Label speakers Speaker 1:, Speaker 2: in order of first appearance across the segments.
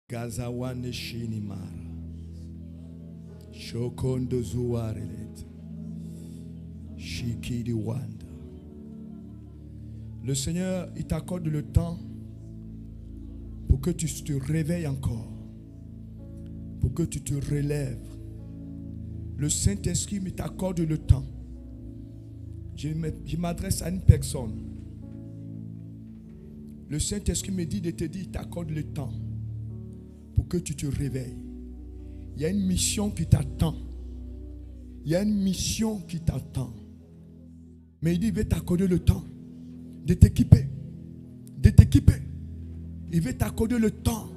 Speaker 1: Gazawane Shinimara. Shokondo Zuarelet. Shikidi Wanda. Le Seigneur, il t'accorde le temps pour que tu te réveilles encore, pour que tu te relèves. Le Saint-Esprit t'accorde le temps. Je m'adresse à une personne. Le Saint-Esprit me dit de te dire, il t'accorde le temps pour que tu te réveilles. Il y a une mission qui t'attend. Il y a une mission qui t'attend. Mais il dit, il veut t'accorder le temps de t'équiper. De t'équiper. Il veut t'accorder le temps.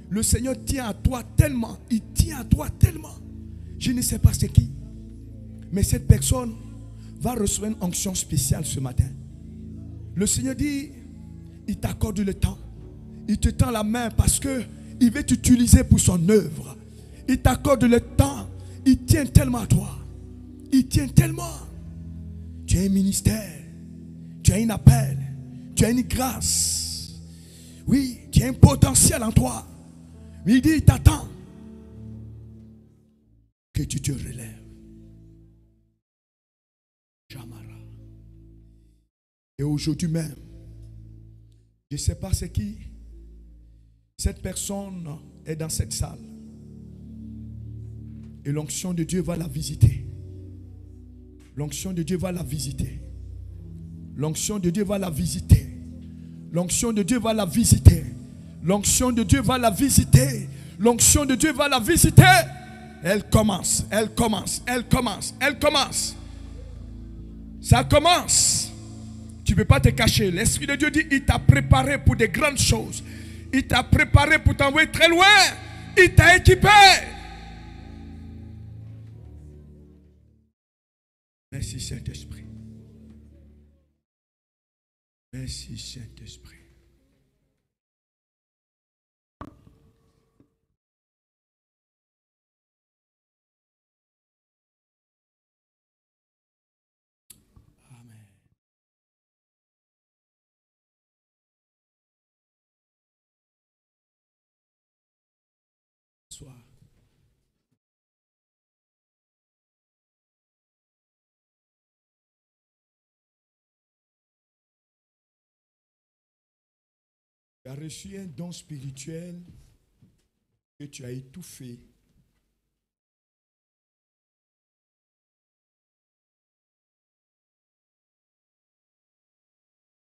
Speaker 1: Le Seigneur tient à toi tellement. Il tient à toi tellement. Je ne sais pas c'est qui. Mais cette personne va recevoir une onction spéciale ce matin. Le Seigneur dit, il t'accorde le temps. Il te tend la main parce que il veut t'utiliser pour son œuvre. Il t'accorde le temps. Il tient tellement à toi. Il tient tellement. Tu as un ministère. Tu as un appel. Tu as une grâce. Oui, tu as un potentiel en toi. Mais il dit, il t'attend que tu te relèves. Jamara. Et aujourd'hui même, je ne sais pas c'est qui. Cette personne est dans cette salle. Et l'onction de Dieu va la visiter. L'onction de Dieu va la visiter. L'onction de Dieu va la visiter. L'onction de Dieu va la visiter. L'onction de Dieu va la visiter. L'onction de Dieu va la visiter. Elle commence, elle commence, elle commence, elle commence. Ça commence. Tu ne peux pas te cacher. L'Esprit de Dieu dit, il t'a préparé pour des grandes choses. Il t'a préparé pour t'envoyer très loin. Il t'a équipé. Merci Saint-Esprit. Merci Saint-Esprit. Amen. Soir. Tu as reçu un don spirituel que tu as étouffé.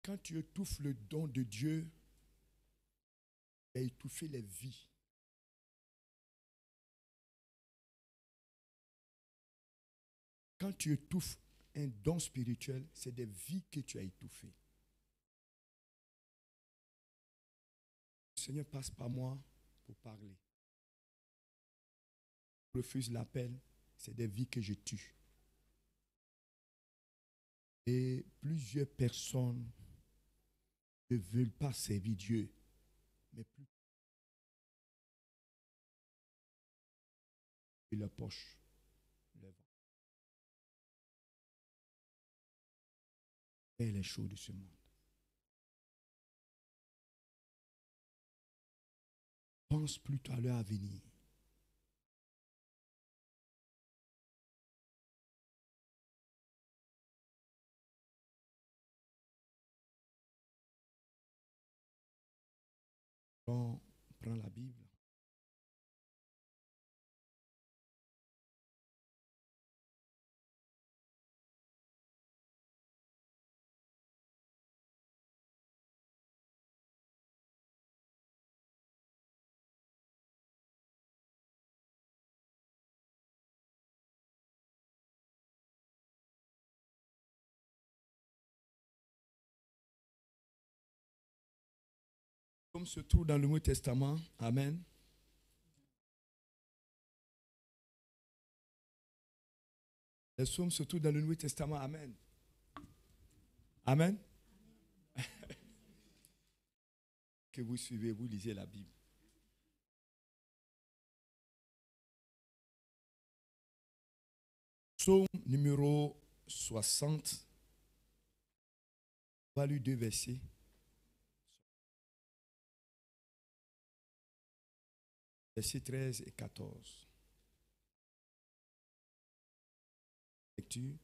Speaker 1: Quand tu étouffes le don de Dieu, tu as étouffé les vies. Quand tu étouffes un don spirituel, c'est des vies que tu as étouffées. Le Seigneur passe par moi pour parler. Je refuse l'appel, c'est des vies que je tue. Et plusieurs personnes ne veulent pas servir Dieu, mais plus et leur poche. Et les choses de ce monde. Pense plutôt à leur avenir. On prend la Bible. Comme se trouve dans le Nouveau Testament. Amen. Les psaumes se trouvent dans le Nouveau Testament. Amen. Amen. Que vous suivez, vous lisez la Bible. Psaume numéro 60. On va lire 2 versets. Versets 13 et 14. Lecture.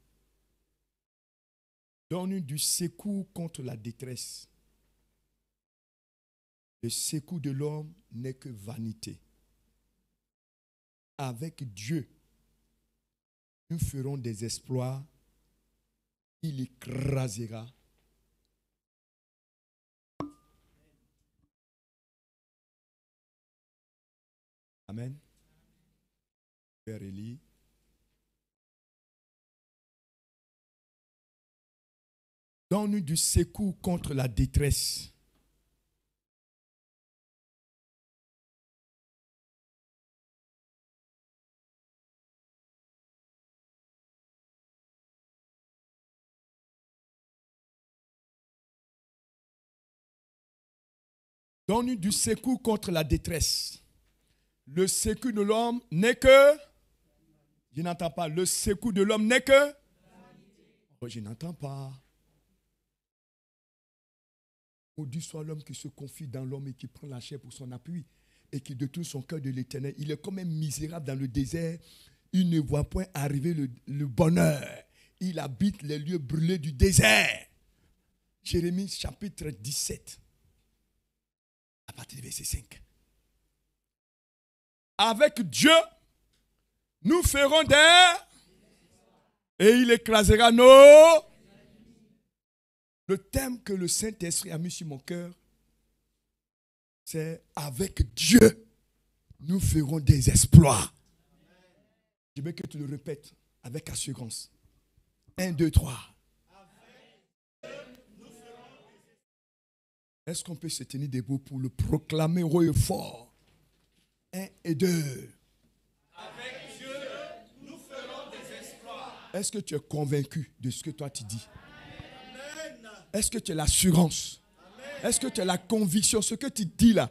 Speaker 1: Donne du secours contre la détresse. Le secours de l'homme n'est que vanité. Avec Dieu, nous ferons des exploits. Il écrasera. Amen. Père Élie. Donne-nous du secours contre la détresse. Donne-nous du secours contre la détresse. Le secours de l'homme n'est que... Je n'entends pas. Le secours de l'homme n'est que... Oh, je n'entends pas. Maudit soit l'homme qui se confie dans l'homme et qui prend la chair pour son appui et qui détourne son cœur de l'Éternel. Il est comme un misérable dans le désert. Il ne voit point arriver le bonheur. Il habite les lieux brûlés du désert. Jérémie chapitre 17. À partir du verset 5. Avec Dieu, nous ferons des... Et il écrasera nos... Le thème que le Saint-Esprit a mis sur mon cœur, c'est avec Dieu, nous ferons des exploits. Je veux que tu le répètes avec assurance. 1, 2, 3. Est-ce qu'on peut se tenir debout pour le proclamer haut et fort? 1 et 2.
Speaker 2: Avec Dieu, nous ferons des exploits.
Speaker 1: Est-ce que tu es convaincu de ce que toi tu dis? Est-ce que tu as l'assurance? Est-ce que tu as la conviction? Ce que tu dis là,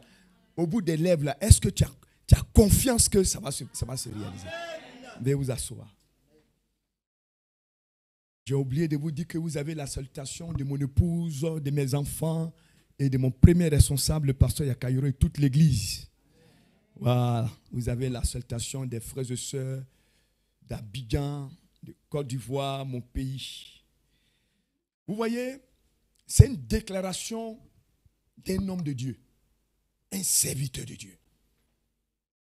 Speaker 1: au bout des lèvres là, est-ce que tu as confiance que ça va se réaliser? Veuillez vous asseoir. J'ai oublié de vous dire que vous avez la salutation de mon épouse, de mes enfants et de mon premier responsable, le pasteur Yakayoro, et toute l'église. Voilà. Vous avez la salutation des frères et sœurs d'Abidjan, de Côte d'Ivoire, mon pays. Vous voyez, c'est une déclaration d'un homme de Dieu, un serviteur de Dieu.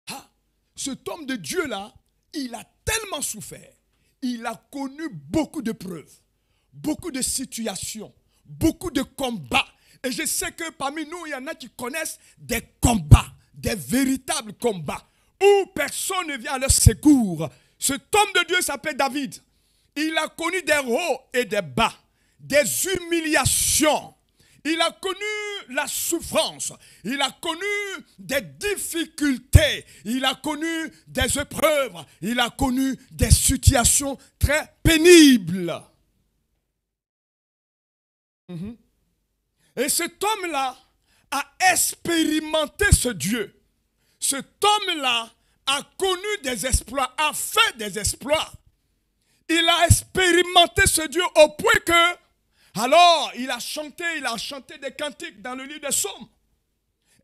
Speaker 1: Ah, cet homme de Dieu-là, il a tellement souffert. Il a connu beaucoup de preuves, beaucoup de situations, beaucoup de combats. Et je sais que parmi nous, il y en a qui connaissent des combats, des véritables combats, où personne ne vient à leur secours. Cet homme de Dieu s'appelle David. Il a connu des hauts et des bas, des humiliations. Il a connu la souffrance. Il a connu des difficultés. Il a connu des épreuves. Il a connu des situations très pénibles. Et cet homme-là a expérimenté ce Dieu. Cet homme-là a connu des exploits, a fait des exploits. Il a expérimenté ce Dieu au point que, alors, il a chanté des cantiques dans le livre des psaumes.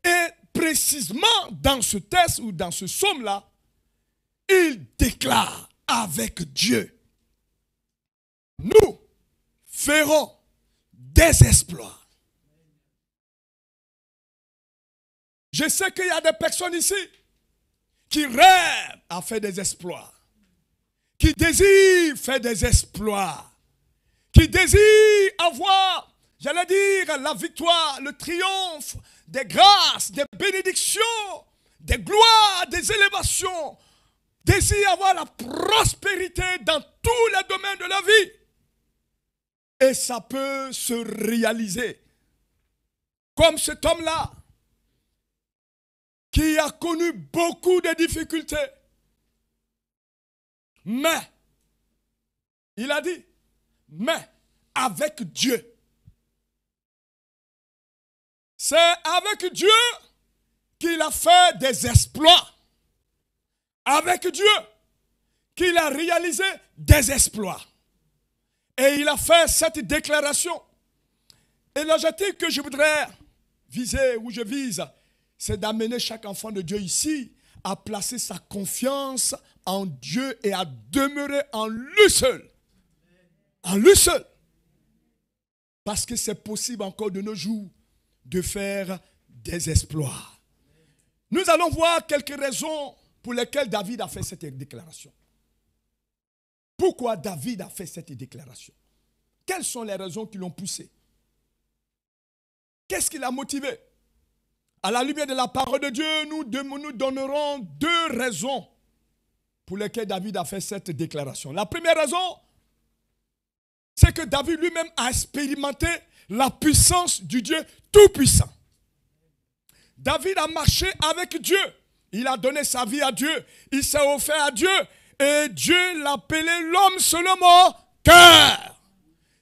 Speaker 1: Et précisément dans ce texte ou dans ce psaume-là, il déclare avec Dieu, nous ferons des exploits. Je sais qu'il y a des personnes ici qui rêvent à faire des exploits, qui désirent faire des exploits, qui désirent avoir, j'allais dire, la victoire, le triomphe, des grâces, des bénédictions, des gloires, des élévations, désirent avoir la prospérité dans tous les domaines de la vie. Et ça peut se réaliser. Comme cet homme-là, qui a connu beaucoup de difficultés. Mais, il a dit, mais avec Dieu. C'est avec Dieu qu'il a fait des exploits. Avec Dieu qu'il a réalisé des exploits. Et il a fait cette déclaration. Et l'objectif que je voudrais viser, ou je vise, c'est d'amener chaque enfant de Dieu ici a placé sa confiance en Dieu et a demeuré en lui seul. En lui seul. Parce que c'est possible encore de nos jours de faire des exploits. Nous allons voir quelques raisons pour lesquelles David a fait cette déclaration. Pourquoi David a fait cette déclaration? Quelles sont les raisons qui l'ont poussé? Qu'est-ce qui l'a motivé? À la lumière de la parole de Dieu, nous donnerons deux raisons pour lesquelles David a fait cette déclaration. La première raison, c'est que David lui-même a expérimenté la puissance du Dieu Tout-Puissant. David a marché avec Dieu. Il a donné sa vie à Dieu. Il s'est offert à Dieu. Et Dieu l'appelait l'homme selon mon cœur.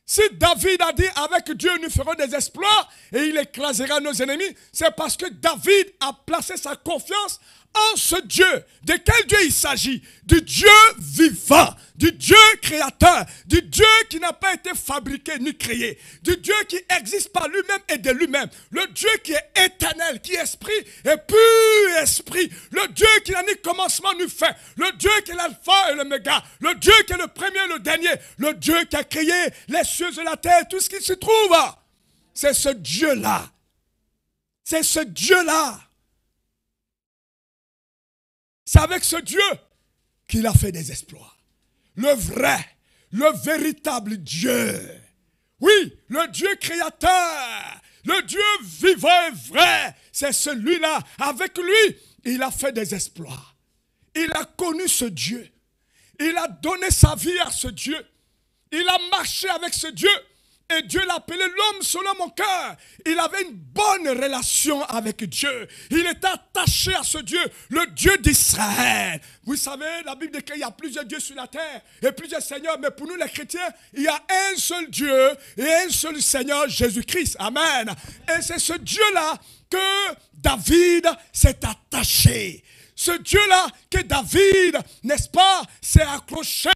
Speaker 1: Si David a dit avec Dieu nous ferons des exploits et il écrasera nos ennemis, c'est parce que David a placé sa confiance en ce Dieu. De quel Dieu il s'agit? Du Dieu vivant, du Dieu créateur, du Dieu qui n'a pas été fabriqué ni créé, du Dieu qui existe par lui-même et de lui-même, le Dieu qui est éternel, qui est esprit et pur esprit, le Dieu qui n'a ni commencement ni fin, le Dieu qui est l'alpha et l'oméga, le Dieu qui est le premier et le dernier, le Dieu qui a créé les cieux et la terre, tout ce qui se trouve. C'est ce Dieu-là. C'est ce Dieu-là. C'est avec ce Dieu qu'il a fait des exploits. Le vrai, le véritable Dieu. Oui, le Dieu créateur, le Dieu vivant et vrai. C'est celui-là. Avec lui, il a fait des exploits. Il a connu ce Dieu. Il a donné sa vie à ce Dieu. Il a marché avec ce Dieu. Et Dieu l'appelait l'homme selon mon cœur. Il avait une bonne relation avec Dieu. Il était attaché à ce Dieu, le Dieu d'Israël. Vous savez, la Bible dit qu'il y a plusieurs dieux sur la terre et plusieurs seigneurs. Mais pour nous les chrétiens, il y a un seul Dieu et un seul Seigneur, Jésus-Christ. Amen. Et c'est ce Dieu-là que David s'est attaché. Ce Dieu-là que David, n'est-ce pas, s'est accroché.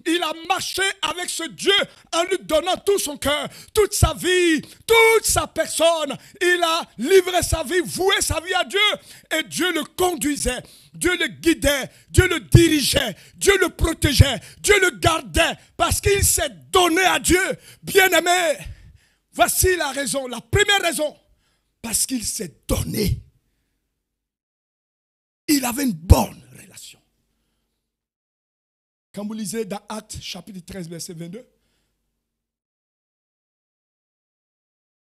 Speaker 1: Il a marché avec ce Dieu en lui donnant tout son cœur, toute sa vie, toute sa personne. Il a livré sa vie, voué sa vie à Dieu. Et Dieu le conduisait, Dieu le guidait, Dieu le dirigeait, Dieu le protégeait, Dieu le gardait. Parce qu'il s'est donné à Dieu. Bien-aimé, voici la raison, la première raison. Parce qu'il s'est donné. Il avait une bonne relation. Quand vous lisez dans Actes chapitre 13, verset 22,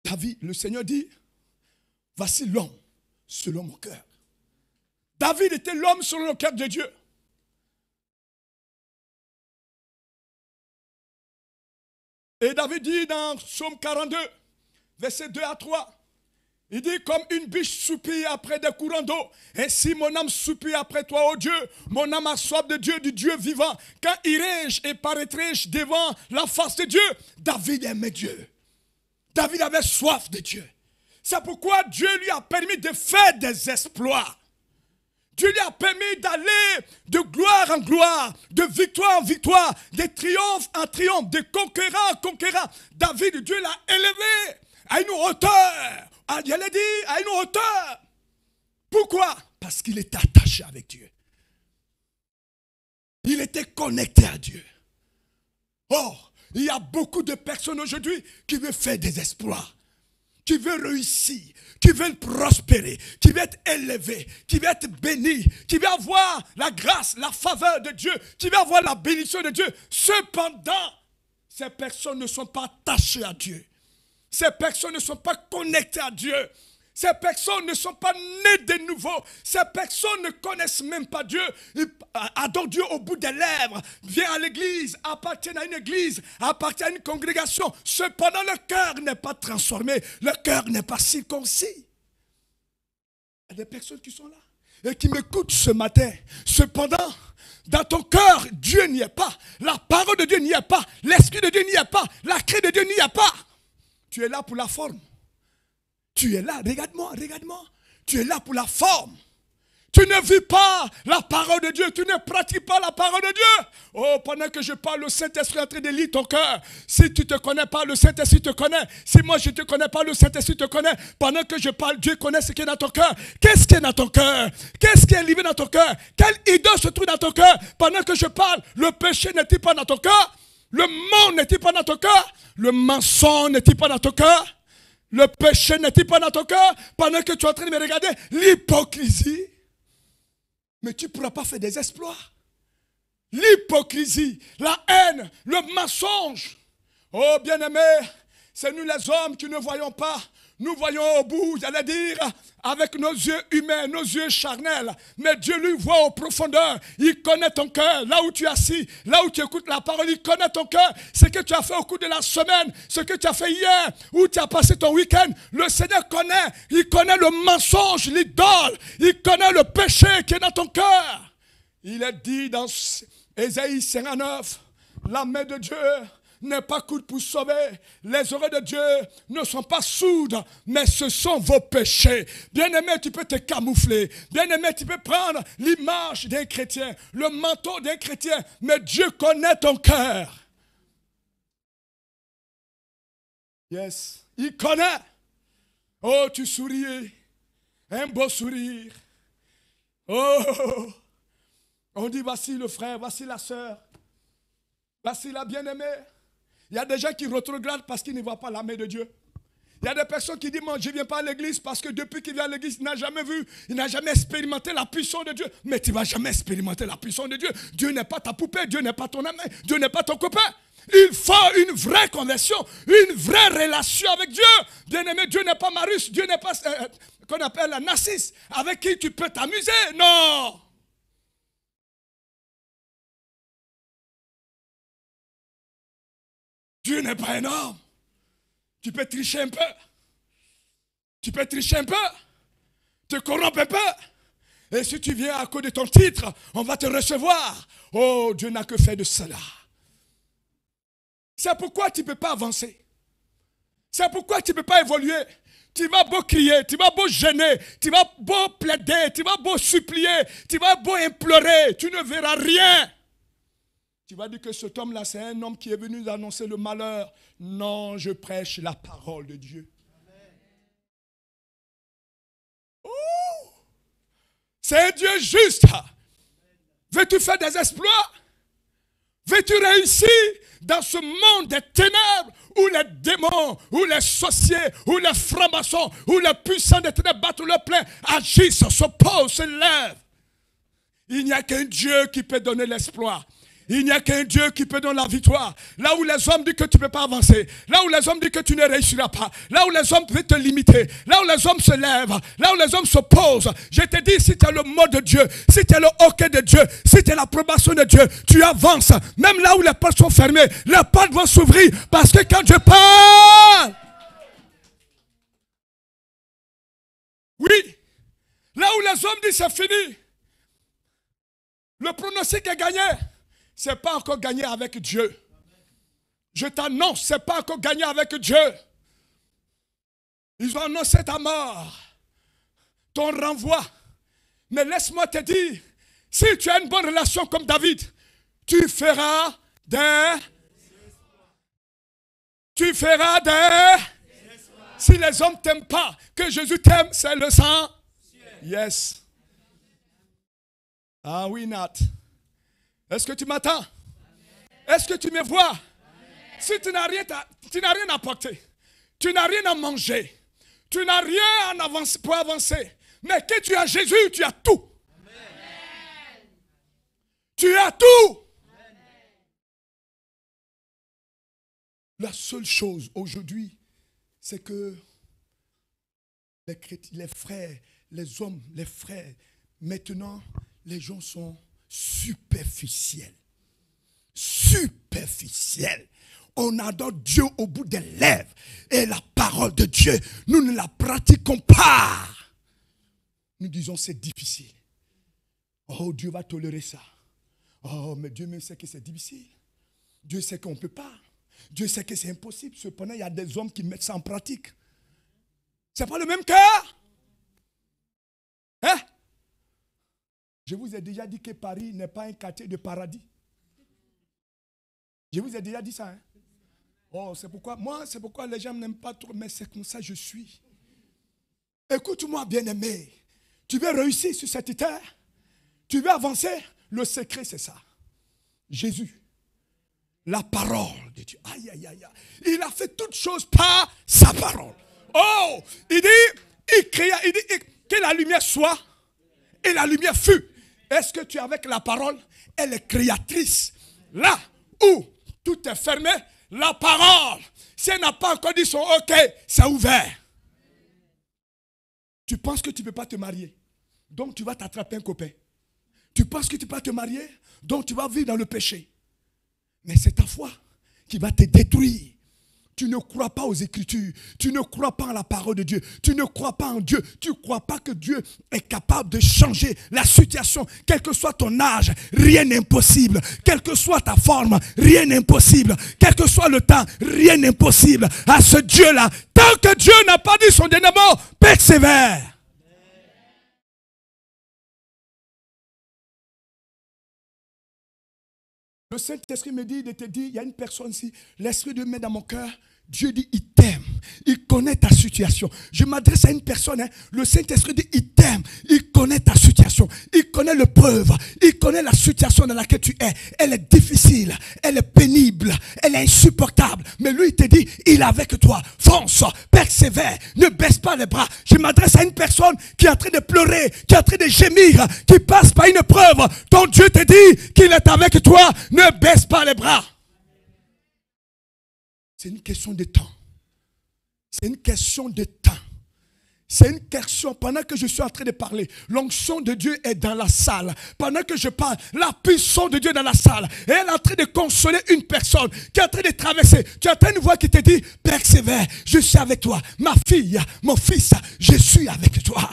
Speaker 1: David, le Seigneur dit, voici l'homme selon mon cœur. David était l'homme selon le cœur de Dieu. Et David dit dans Psaume 42, verset 2 à 3, il dit, comme une biche soupire après des courants d'eau, ainsi mon âme soupire après toi, ô Dieu. Mon âme a soif de Dieu, du Dieu vivant. Quand irai-je et paraîtrai-je devant la face de Dieu? David aimait Dieu. David avait soif de Dieu. C'est pourquoi Dieu lui a permis de faire des exploits. Dieu lui a permis d'aller de gloire en gloire, de victoire en victoire, de triomphe en triomphe, de conquérant en conquérant. David, Dieu l'a élevé à une hauteur. Je l'ai dit, à une hauteur. Pourquoi? Parce qu'il était attaché avec Dieu. Il était connecté à Dieu. Or, il y a beaucoup de personnes aujourd'hui qui veulent faire des exploits, qui veulent réussir, qui veulent prospérer, qui veulent être élevés, qui veulent être bénis, qui veulent avoir la grâce, la faveur de Dieu, qui veulent avoir la bénédiction de Dieu. Cependant, ces personnes ne sont pas attachées à Dieu. Ces personnes ne sont pas connectées à Dieu. Ces personnes ne sont pas nées de nouveau. Ces personnes ne connaissent même pas Dieu. Ils adorent Dieu au bout des lèvres. Viennent à l'église, appartiennent à une église, appartiennent à une congrégation. Cependant, le cœur n'est pas transformé. Le cœur n'est pas circoncis. Il y a des personnes qui sont là et qui m'écoutent ce matin. Cependant, dans ton cœur, Dieu n'y est pas. La parole de Dieu n'y est pas. L'esprit de Dieu n'y est pas. La crainte de Dieu n'y est pas. Tu es là pour la forme. Tu es là, regarde-moi, regarde-moi. Tu es là pour la forme. Tu ne vis pas la parole de Dieu. Tu ne pratiques pas la parole de Dieu. Oh, pendant que je parle, le Saint-Esprit est en train de lire ton cœur. Si tu ne te connais pas, le Saint-Esprit te connaît. Si moi je ne te connais pas, le Saint-Esprit te connaît. Pendant que je parle, Dieu connaît ce qui est dans ton cœur. Qu'est-ce qui est dans ton cœur? Qu'est-ce qui est livré dans ton cœur? Quelle idole se trouve dans ton cœur? Pendant que je parle, le péché n'est-il pas dans ton cœur? Le monde n'est-il pas dans ton cœur? Le mensonge n'est-il pas dans ton cœur? Le péché n'est-il pas dans ton cœur? Pendant que tu es en train de me regarder, l'hypocrisie. Mais tu ne pourras pas faire des exploits. L'hypocrisie, la haine, le mensonge. Oh bien-aimé, c'est nous les hommes qui ne voyons pas. Nous voyons au bout, j'allais dire, avec nos yeux humains, nos yeux charnels. Mais Dieu lui voit aux profondeurs. Il connaît ton cœur, là où tu es assis, là où tu écoutes la parole. Il connaît ton cœur, ce que tu as fait au cours de la semaine, ce que tu as fait hier, où tu as passé ton week-end. Le Seigneur connaît, il connaît le mensonge, l'idole. Il connaît le péché qui est dans ton cœur. Il est dit dans Ésaïe 59, la main de Dieu n'est pas courte pour sauver. Les oreilles de Dieu ne sont pas sourdes, mais ce sont vos péchés. Bien-aimé, tu peux te camoufler. Bien-aimé, tu peux prendre l'image d'un chrétien, le manteau d'un chrétien, mais Dieu connaît ton cœur. Yes, il connaît. Oh, tu souris, un beau sourire. Oh, on dit voici le frère, voici la sœur, voici la bien-aimée. Il y a des gens qui rétrogradent parce qu'ils ne voient pas la main de Dieu. Il y a des personnes qui disent, moi je ne viens pas à l'église parce que depuis qu'il vient à l'église, il n'a jamais vu, il n'a jamais expérimenté la puissance de Dieu. Mais tu ne vas jamais expérimenter la puissance de Dieu. Dieu n'est pas ta poupée, Dieu n'est pas ton ami, Dieu n'est pas ton copain. Il faut une vraie conversion, une vraie relation avec Dieu. Bien-aimé, Dieu n'est pas Marius, Dieu n'est pas qu'on appelle la Narcisse, avec qui tu peux t'amuser. Non. Dieu n'est pas un homme. Tu peux tricher un peu. Tu peux tricher un peu. Te corrompre un peu. Et si tu viens à cause de ton titre, on va te recevoir. Oh, Dieu n'a que fait de cela. C'est pourquoi tu ne peux pas avancer. C'est pourquoi tu ne peux pas évoluer. Tu vas beau crier, tu vas beau gêner, tu vas beau plaider, tu vas beau supplier, tu vas beau implorer. Tu ne verras rien. Tu vas dire que cet homme-là, c'est un homme qui est venu nous annoncer le malheur. Non, je prêche la parole de Dieu. Oh, c'est un Dieu juste. Veux-tu faire des exploits? Veux-tu réussir dans ce monde des ténèbres où les démons, où les sorciers, où les francs-maçons, où les puissants des ténèbres battent le plein, agissent, s'opposent, se lèvent? Il n'y a qu'un Dieu qui peut donner l'exploit. Il n'y a qu'un Dieu qui peut donner la victoire. Là où les hommes disent que tu ne peux pas avancer. Là où les hommes disent que tu ne réussiras pas. Là où les hommes veulent te limiter. Là où les hommes se lèvent. Là où les hommes s'opposent. Je te dis, si tu as le mot de Dieu, si tu as le hockey de Dieu, si tu as l'approbation de Dieu, tu avances. Même là où les portes sont fermées, les portes vont s'ouvrir. Parce que quand Dieu parle, oui, là où les hommes disent c'est fini, le pronostic est gagné. Ce n'est pas encore gagné avec Dieu. Je t'annonce, ce n'est pas encore gagné avec Dieu. Ils ont annoncé ta mort, ton renvoi. Mais laisse-moi te dire, si tu as une bonne relation comme David, tu feras des... Tu feras des... Si les hommes ne t'aiment pas, que Jésus t'aime, c'est le sang. Yes. Ah oui, Nat. Est-ce que tu m'attends? Est-ce que tu me vois? Si tu n'as rien à porter, tu n'as rien à manger, tu n'as rien pour avancer, mais que tu as Jésus, tu as tout. Amen. Tu as tout. Amen. La seule chose aujourd'hui, c'est que les frères, les hommes, les frères, maintenant, les gens sont superficiels. Superficiels. On adore Dieu au bout des lèvres. Et la parole de Dieu, nous ne la pratiquons pas. Nous disons c'est difficile. Oh, Dieu va tolérer ça. Oh, mais Dieu même sait que c'est difficile. Dieu sait qu'on ne peut pas. Dieu sait que c'est impossible. Cependant, il y a des hommes qui mettent ça en pratique. Ce n'est pas le même cœur. Hein? Je vous ai déjà dit que Paris n'est pas un quartier de paradis. Je vous ai déjà dit ça. Hein? Oh, c'est pourquoi les gens n'aiment pas trop, mais c'est comme ça que je suis. Écoute-moi, bien-aimé. Tu veux réussir sur cette terre? Tu veux avancer? Le secret, c'est ça. Jésus, la parole de Dieu. Aïe, aïe, aïe. Il a fait toutes choses par sa parole. Oh, il dit que la lumière soit et la lumière fut. Est-ce que tu es avec la parole? Elle est créatrice. Là où tout est fermé, la parole, si elle n'a pas encore dit son OK, c'est ouvert. Tu penses que tu ne peux pas te marier, donc tu vas t'attraper un copain. Tu penses que tu ne peux pas te marier, donc tu vas vivre dans le péché. Mais c'est ta foi qui va te détruire. Tu ne crois pas aux Écritures. Tu ne crois pas en la parole de Dieu. Tu ne crois pas en Dieu. Tu ne crois pas que Dieu est capable de changer la situation. Quel que soit ton âge, rien n'est impossible. Quelle que soit ta forme, rien n'est impossible. Quel que soit le temps, rien n'est impossible. À ce Dieu-là, tant que Dieu n'a pas dit son dernier mot, persévère. Le Saint-Esprit me dit de te dire, il y a une personne ici, l'Esprit de Dieu met dans mon cœur. Dieu dit, il t'aime. Il connaît ta situation. Je m'adresse à une personne, hein, le Saint-Esprit dit, il t'aime. Il connaît ta situation. Il connaît le preuve. Il connaît la situation dans laquelle tu es. Elle est difficile. Elle est pénible. Elle est insupportable. Mais lui, il te dit, il est avec toi. Fonce, persévère, ne baisse pas les bras. Je m'adresse à une personne qui est en train de pleurer, qui est en train de gémir, qui passe par une épreuve. Ton Dieu te dit qu'il est avec toi. Ne baisse pas les bras. C'est une question de temps. C'est une question de temps. C'est une question, pendant que je suis en train de parler, l'onction de Dieu est dans la salle. Pendant que je parle, la puissance de Dieu est dans la salle. Et elle est en train de consoler une personne qui est en train de traverser. Tu entends une voix qui te dit, persévère, je suis avec toi. Ma fille, mon fils, je suis avec toi.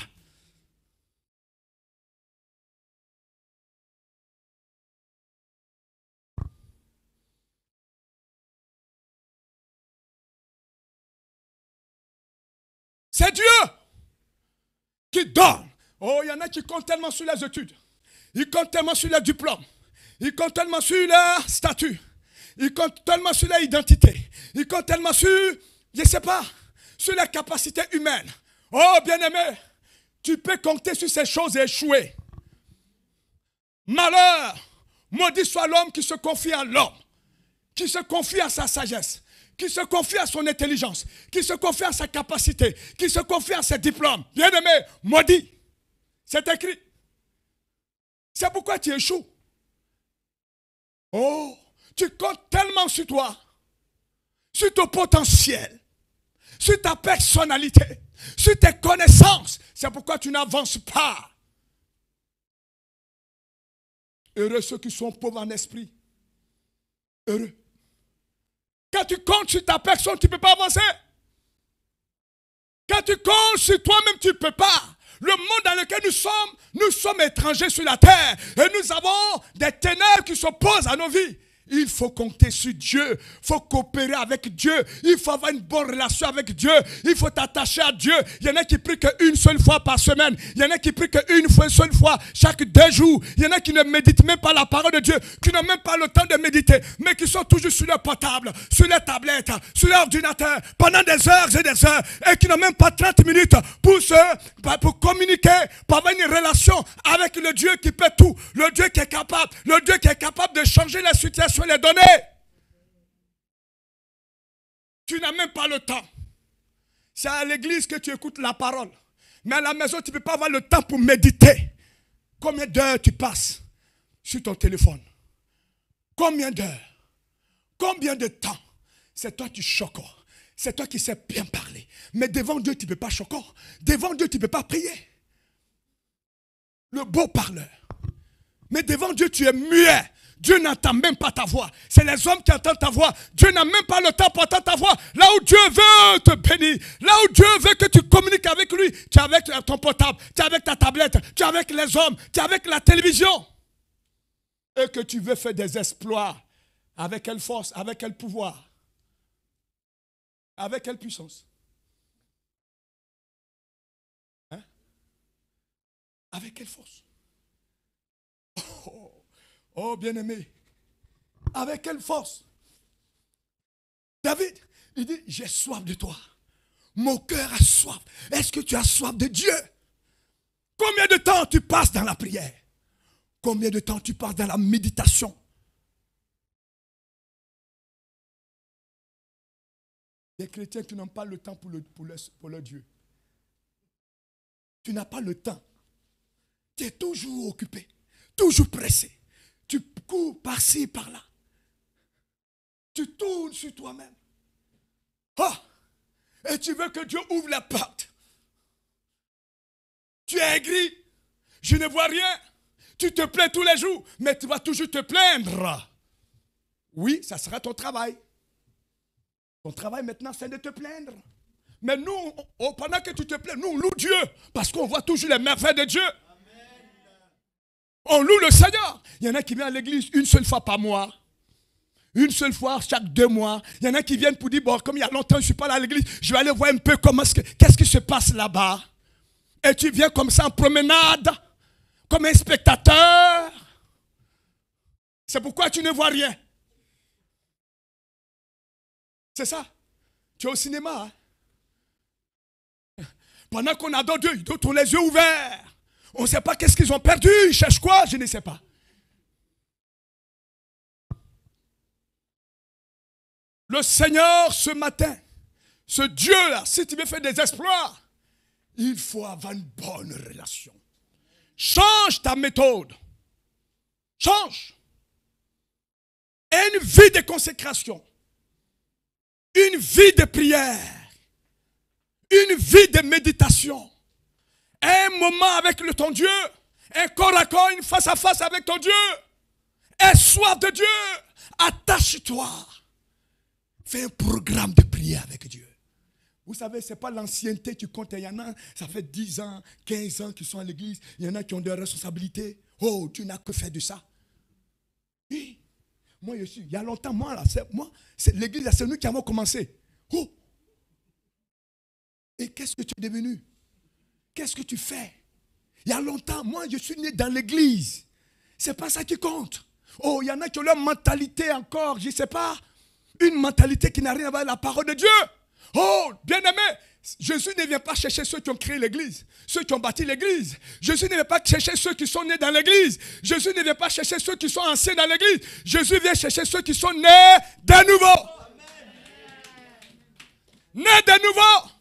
Speaker 1: C'est Dieu qui donne. Oh, il y en a qui comptent tellement sur les études. Ils comptent tellement sur les diplômes. Ils comptent tellement sur leur statut. Ils comptent tellement sur leur identité. Ils comptent tellement sur, je ne sais pas, sur les capacités humaines. Oh, bien-aimé, tu peux compter sur ces choses et échouer. Malheur, maudit soit l'homme qui se confie à l'homme, qui se confie à sa sagesse, qui se confie à son intelligence, qui se confie à sa capacité, qui se confie à ses diplômes. Bien-aimé, maudit. C'est écrit. C'est pourquoi tu échoues. Oh, tu comptes tellement sur toi, sur ton potentiel, sur ta personnalité, sur tes connaissances. C'est pourquoi tu n'avances pas. Heureux ceux qui sont pauvres en esprit. Heureux. Quand tu comptes sur ta personne, tu ne peux pas avancer. Quand tu comptes sur toi-même, tu ne peux pas. Le monde dans lequel nous sommes étrangers sur la terre. Et nous avons des ténèbres qui s'opposent à nos vies. Il faut compter sur Dieu. Il faut coopérer avec Dieu. Il faut avoir une bonne relation avec Dieu. Il faut t'attacher à Dieu. Il y en a qui prient qu'une seule fois par semaine. Il y en a qui prient qu'une seule fois chaque 2 jours. Il y en a qui ne méditent même pas la parole de Dieu. Qui n'ont même pas le temps de méditer. Mais qui sont toujours sur leur portable, sur leur tablette, sur leur ordinateur. Pendant des heures et des heures. Et qui n'ont même pas 30 minutes pour communiquer. Pour avoir une relation avec le Dieu qui peut tout. Le Dieu qui est capable. Le Dieu qui est capable de changer la situation. Les donner. Tu n'as même pas le temps. C'est à l'église que tu écoutes la parole. Mais à la maison, tu ne peux pas avoir le temps pour méditer. Combien d'heures tu passes sur ton téléphone? Combien d'heures? Combien de temps? C'est toi qui choques. C'est toi qui sais bien parler. Mais devant Dieu, tu ne peux pas choquer. Devant Dieu, tu ne peux pas prier. Le beau parleur. Mais devant Dieu, tu es muet. Dieu n'entend même pas ta voix. C'est les hommes qui entendent ta voix. Dieu n'a même pas le temps pour entendre ta voix. Là où Dieu veut te bénir, là où Dieu veut que tu communiques avec lui, tu es avec ton portable, tu es avec ta tablette, tu es avec les hommes, tu es avec la télévision. Et que tu veux faire des exploits. Avec quelle force, avec quel pouvoir, avec quelle puissance? Hein? Avec quelle force? Oh bien-aimé, avec quelle force? David, il dit, j'ai soif de toi. Mon cœur a soif. Est-ce que tu as soif de Dieu? Combien de temps tu passes dans la prière? Combien de temps tu passes dans la méditation? Des chrétiens qui n'ont pas le temps pour leur Dieu. Tu n'as pas le temps. Tu es toujours occupé, toujours pressé. Tu cours par-ci, par-là. Tu tournes sur toi-même. Oh! Et tu veux que Dieu ouvre la porte. Tu es aigri. Je ne vois rien. Tu te plains tous les jours, mais tu vas toujours te plaindre. Oui, ça sera ton travail. Ton travail maintenant, c'est de te plaindre. Mais nous, pendant que tu te plains, nous, on loue Dieu. Parce qu'on voit toujours les merveilles de Dieu. Amen. On loue le Seigneur. Il y en a qui viennent à l'église une seule fois par mois. Une seule fois chaque 2 mois. Il y en a qui viennent pour dire, bon, comme il y a longtemps je ne suis pas allé à l'église, je vais aller voir un peu qu'est-ce qui se passe là-bas. Et tu viens comme ça en promenade, comme un spectateur. C'est pourquoi tu ne vois rien. C'est ça. Tu es au cinéma. Hein? Pendant qu'on adore Dieu, d'autres ont les yeux ouverts. On ne sait pas qu'est-ce qu'ils ont perdu. Ils cherchent quoi? Je ne sais pas. Le Seigneur, ce matin, ce Dieu-là, si tu veux faire des exploits, il faut avoir une bonne relation. Change ta méthode. Change. Et une vie de consécration. Une vie de prière. Une vie de méditation. Un moment avec ton Dieu. Un corps à corps, une face à face avec ton Dieu. Aie soif de Dieu. Attache-toi. Fais un programme de prière avec Dieu. Vous savez, ce n'est pas l'ancienneté qui compte. Il y en a, ça fait 10 ans, 15 ans qu'ils sont à l'église. Il y en a qui ont des responsabilités. Oh, tu n'as que fait de ça. Oui. Moi, il y a longtemps, l'église, c'est nous qui avons commencé. Oh. Et qu'est-ce que tu es devenu? Qu'est-ce que tu fais? Il y a longtemps, moi, je suis né dans l'église. Ce n'est pas ça qui compte. Oh, il y en a qui ont leur mentalité encore, je ne sais pas. Une mentalité qui n'a rien à voir avec la parole de Dieu. Oh, bien-aimé, Jésus ne vient pas chercher ceux qui ont créé l'église, ceux qui ont bâti l'église. Jésus ne vient pas chercher ceux qui sont nés dans l'église. Jésus ne vient pas chercher ceux qui sont anciens dans l'église. Jésus vient chercher ceux qui sont nés de nouveau. Nés de nouveau.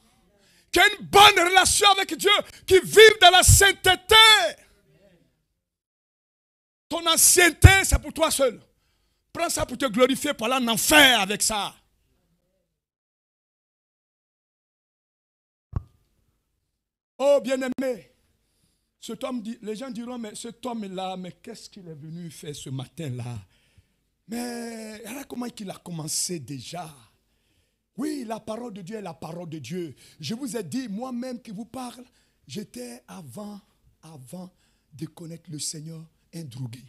Speaker 1: Qui ont une bonne relation avec Dieu, qui vivent dans la sainteté. Ton ancienneté, c'est pour toi seul. Prends ça pour te glorifier, pour aller en enfer avec ça. Oh bien-aimé, cet homme dit, les gens diront, mais cet homme-là, mais qu'est-ce qu'il est venu faire ce matin-là? Mais regarde comment il a commencé déjà. Oui, la parole de Dieu est la parole de Dieu. Je vous ai dit, moi-même qui vous parle, j'étais avant de connaître le Seigneur, un drogué.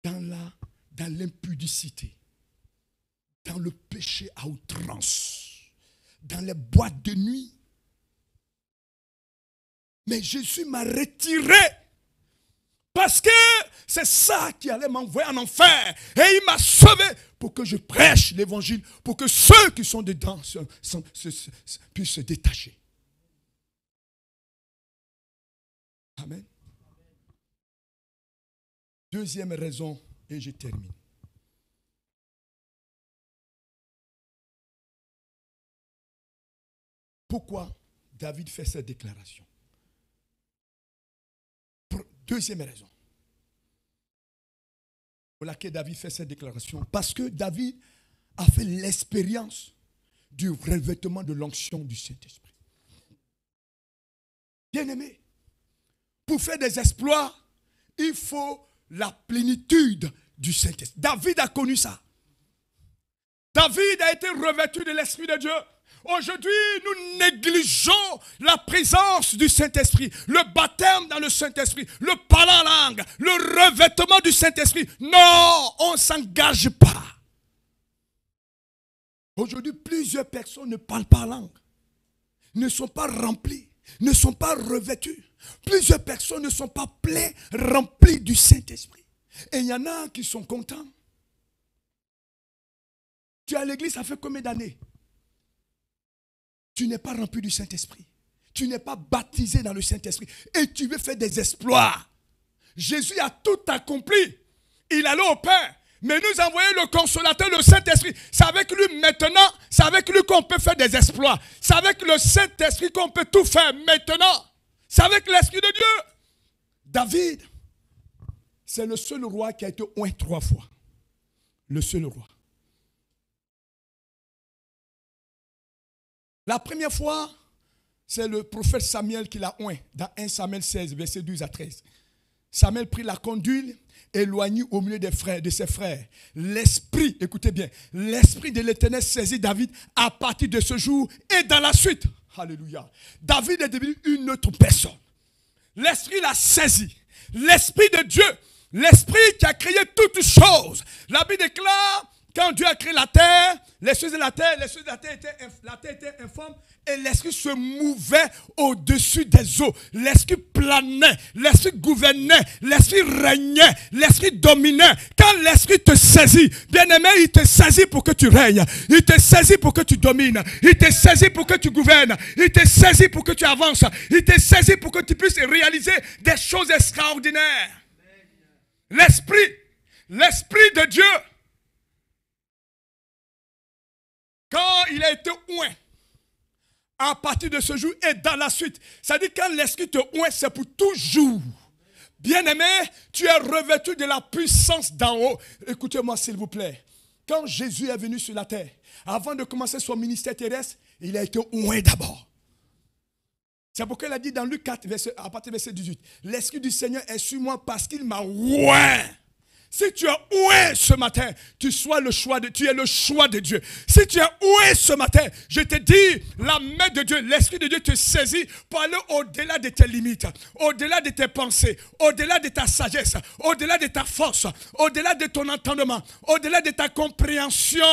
Speaker 1: Dans l'impudicité, dans le péché à outrance, dans les boîtes de nuit. Mais Jésus m'a retiré parce que c'est ça qui allait m'envoyer en enfer. Et il m'a sauvé pour que je prêche l'évangile, pour que ceux qui sont dedans puissent se détacher. Amen. Deuxième raison, et je termine. Pourquoi David fait cette déclaration? Deuxième raison pour laquelle David fait cette déclaration. Parce que David a fait l'expérience du revêtement de l'onction du Saint-Esprit. Bien-aimé, pour faire des exploits, il faut la plénitude du Saint-Esprit. David a connu ça. David a été revêtu de l'Esprit de Dieu. Aujourd'hui, nous négligeons la présence du Saint-Esprit, le baptême dans le Saint-Esprit, le parler en langue, le revêtement du Saint-Esprit. Non, on ne s'engage pas. Aujourd'hui, plusieurs personnes ne parlent pas langue, ne sont pas remplies, ne sont pas revêtues. Plusieurs personnes ne sont pas pleines, remplies du Saint-Esprit. Et il y en a qui sont contents. Tu es à l'église, ça fait combien d'années? Tu n'es pas rempli du Saint-Esprit. Tu n'es pas baptisé dans le Saint-Esprit. Et tu veux faire des exploits. Jésus a tout accompli. Il allait au Père. Mais nous envoyons le consolateur, le Saint-Esprit. C'est avec lui maintenant, c'est avec lui qu'on peut faire des exploits. C'est avec le Saint-Esprit qu'on peut tout faire maintenant. C'est avec l'Esprit de Dieu. David, c'est le seul roi qui a été oint 3 fois. Le seul roi. La première fois, c'est le prophète Samuel qui l'a oint dans 1 Samuel 16, verset 12 à 13. Samuel prit la conduite, éloigné au milieu de ses frères. L'esprit, écoutez bien, l'esprit de l'Éternel saisit David à partir de ce jour et dans la suite. Alléluia. David est devenu une autre personne. L'esprit l'a saisi. L'esprit de Dieu, l'esprit qui a créé toutes choses. La Bible déclare, quand Dieu a créé la terre, les choses de la terre était informe et l'esprit se mouvait au-dessus des eaux. L'esprit planait, l'esprit gouvernait, l'esprit régnait, l'esprit dominait. Quand l'esprit te saisit, bien-aimé, il te saisit pour que tu règnes. Il te saisit pour que tu domines. Il te saisit pour que tu gouvernes. Il te saisit pour que tu avances. Il te saisit pour que tu puisses réaliser des choses extraordinaires. L'esprit de Dieu, quand il a été oint, à partir de ce jour et dans la suite, ça dit quand l'esprit te oint, c'est pour toujours. Bien-aimé, tu es revêtu de la puissance d'en haut. Écoutez-moi s'il vous plaît. Quand Jésus est venu sur la terre, avant de commencer son ministère terrestre, il a été oint d'abord. C'est pourquoi il a dit dans Luc 4, à partir du verset 18, l'Esprit du Seigneur est sur moi parce qu'il m'a oint. Si tu es oué ce matin, tu es le choix de Dieu. Si tu es oué ce matin, je te dis, la main de Dieu, l'Esprit de Dieu te saisit pour aller au-delà de tes limites, au-delà de tes pensées, au-delà de ta sagesse, au-delà de ta force, au-delà de ton entendement, au-delà de ta compréhension.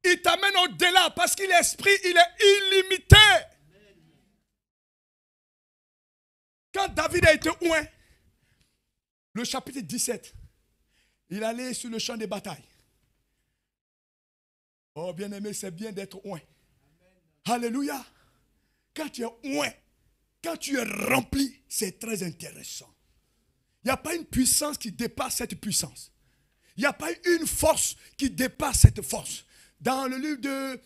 Speaker 1: Il t'amène au-delà parce qu'il est esprit, il est illimité. Quand David a été oint, le chapitre 17, il allait sur le champ de bataille. Oh bien-aimé, c'est bien d'être oint. Alléluia. Quand tu es oint, quand tu es rempli, c'est très intéressant. Il n'y a pas une puissance qui dépasse cette puissance. Il n'y a pas une force qui dépasse cette force. Dans le livre de,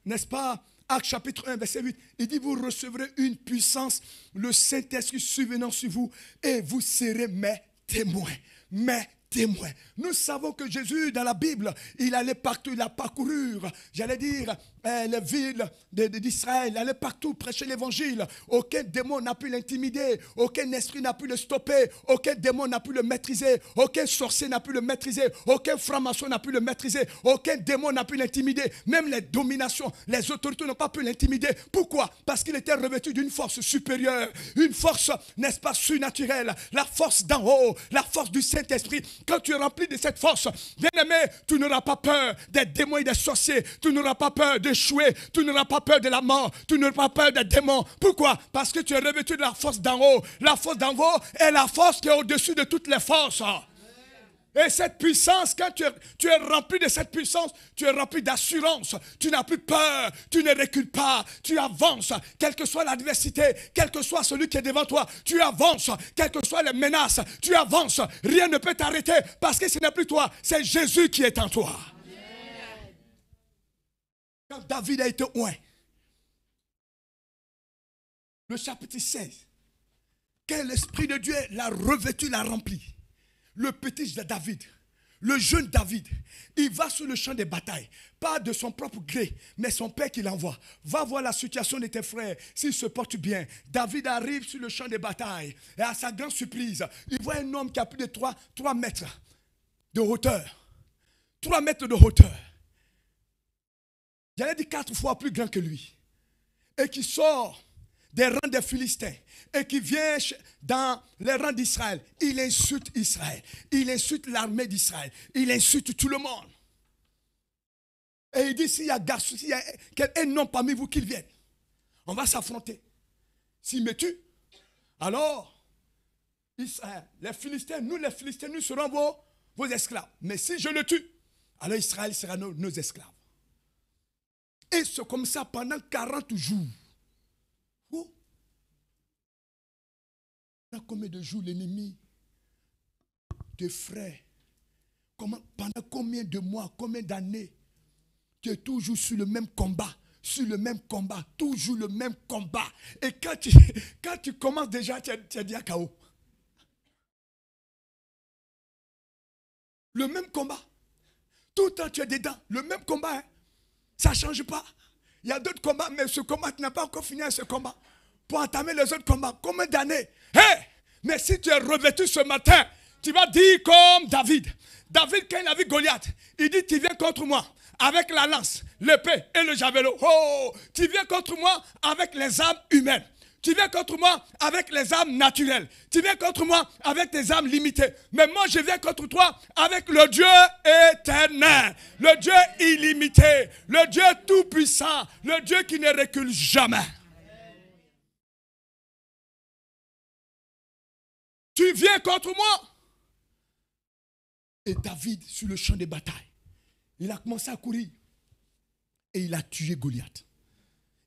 Speaker 1: n'est-ce pas, Actes chapitre 1, verset 8, il dit, vous recevrez une puissance, le Saint-Esprit survenant sur vous, et vous serez mes témoins. Mes témoins. Nous savons que Jésus, dans la Bible, il allait partout, il a parcouru, j'allais dire, les villes d'Israël, il allait partout prêcher l'évangile. Aucun démon n'a pu l'intimider, aucun esprit n'a pu le stopper, aucun démon n'a pu le maîtriser, aucun sorcier n'a pu le maîtriser, aucun franc-maçon n'a pu le maîtriser, aucun démon n'a pu l'intimider, même les dominations, les autorités n'ont pas pu l'intimider. Pourquoi? Parce qu'il était revêtu d'une force supérieure, une force, n'est-ce pas, surnaturelle, la force d'en haut, la force du Saint-Esprit. Quand tu es rempli de cette force, bien-aimé, tu n'auras pas peur des démons et des sorciers, tu n'auras pas peur d'échouer, tu n'auras pas peur de la mort, tu n'auras pas peur des démons. Pourquoi? Parce que tu es revêtu de la force d'en haut. La force d'en haut est la force qui est au-dessus de toutes les forces. Et cette puissance, quand tu es rempli de cette puissance, tu es rempli d'assurance. Tu n'as plus peur, tu ne recules pas, tu avances. Quelle que soit l'adversité, quel que soit celui qui est devant toi, tu avances. Quelles que soient les menaces, tu avances. Rien ne peut t'arrêter parce que ce n'est plus toi, c'est Jésus qui est en toi. Quand David a été oint, le chapitre 16, quand l'Esprit de Dieu l'a revêtu, l'a rempli. Le petit David, le jeune David, il va sur le champ de bataille, pas de son propre gré, mais son père qui l'envoie. Va voir la situation de tes frères, s'ils se portent bien. David arrive sur le champ de bataille, et à sa grande surprise, il voit un homme qui a plus de 3 mètres de hauteur. 3 mètres de hauteur. J'allais dire 4 fois plus grand que lui. Et qui sort des rangs des Philistins et qui vient dans les rangs d'Israël. Il insulte Israël. Il insulte l'armée d'Israël. Il insulte tout le monde. Et il dit, s'il y a un homme parmi vous, qu'il vienne. On va s'affronter. s'il me tue, alors, Israël, les Philistins, nous serons vos esclaves. Mais si je le tue, alors Israël sera nos esclaves. Et c'est comme ça pendant 40 jours. Oh. Dans combien de jours l'ennemi te fraie? Pendant combien de mois, combien d'années, tu es toujours sur le même combat, toujours le même combat. Et quand tu commences déjà, tu es déjà KO. Le même combat. Tout le temps tu es dedans. Le même combat. Hein. Ça ne change pas. Il y a d'autres combats, mais ce combat, tu n'as pas encore fini ce combat. Pour entamer les autres combats. Combien d'années? Hey! Mais si tu es revêtu ce matin, tu vas dire comme David. David, quand il a vu Goliath, il dit, tu viens contre moi avec la lance, l'épée et le javelot. Oh, tu viens contre moi avec les armes humaines. Tu viens contre moi avec les armes naturelles. Tu viens contre moi avec tes armes limitées. Mais moi, je viens contre toi avec le Dieu éternel, le Dieu illimité, le Dieu tout-puissant, le Dieu qui ne recule jamais. Tu viens contre moi. Et David, sur le champ de bataille, il a commencé à courir. Et il a tué Goliath.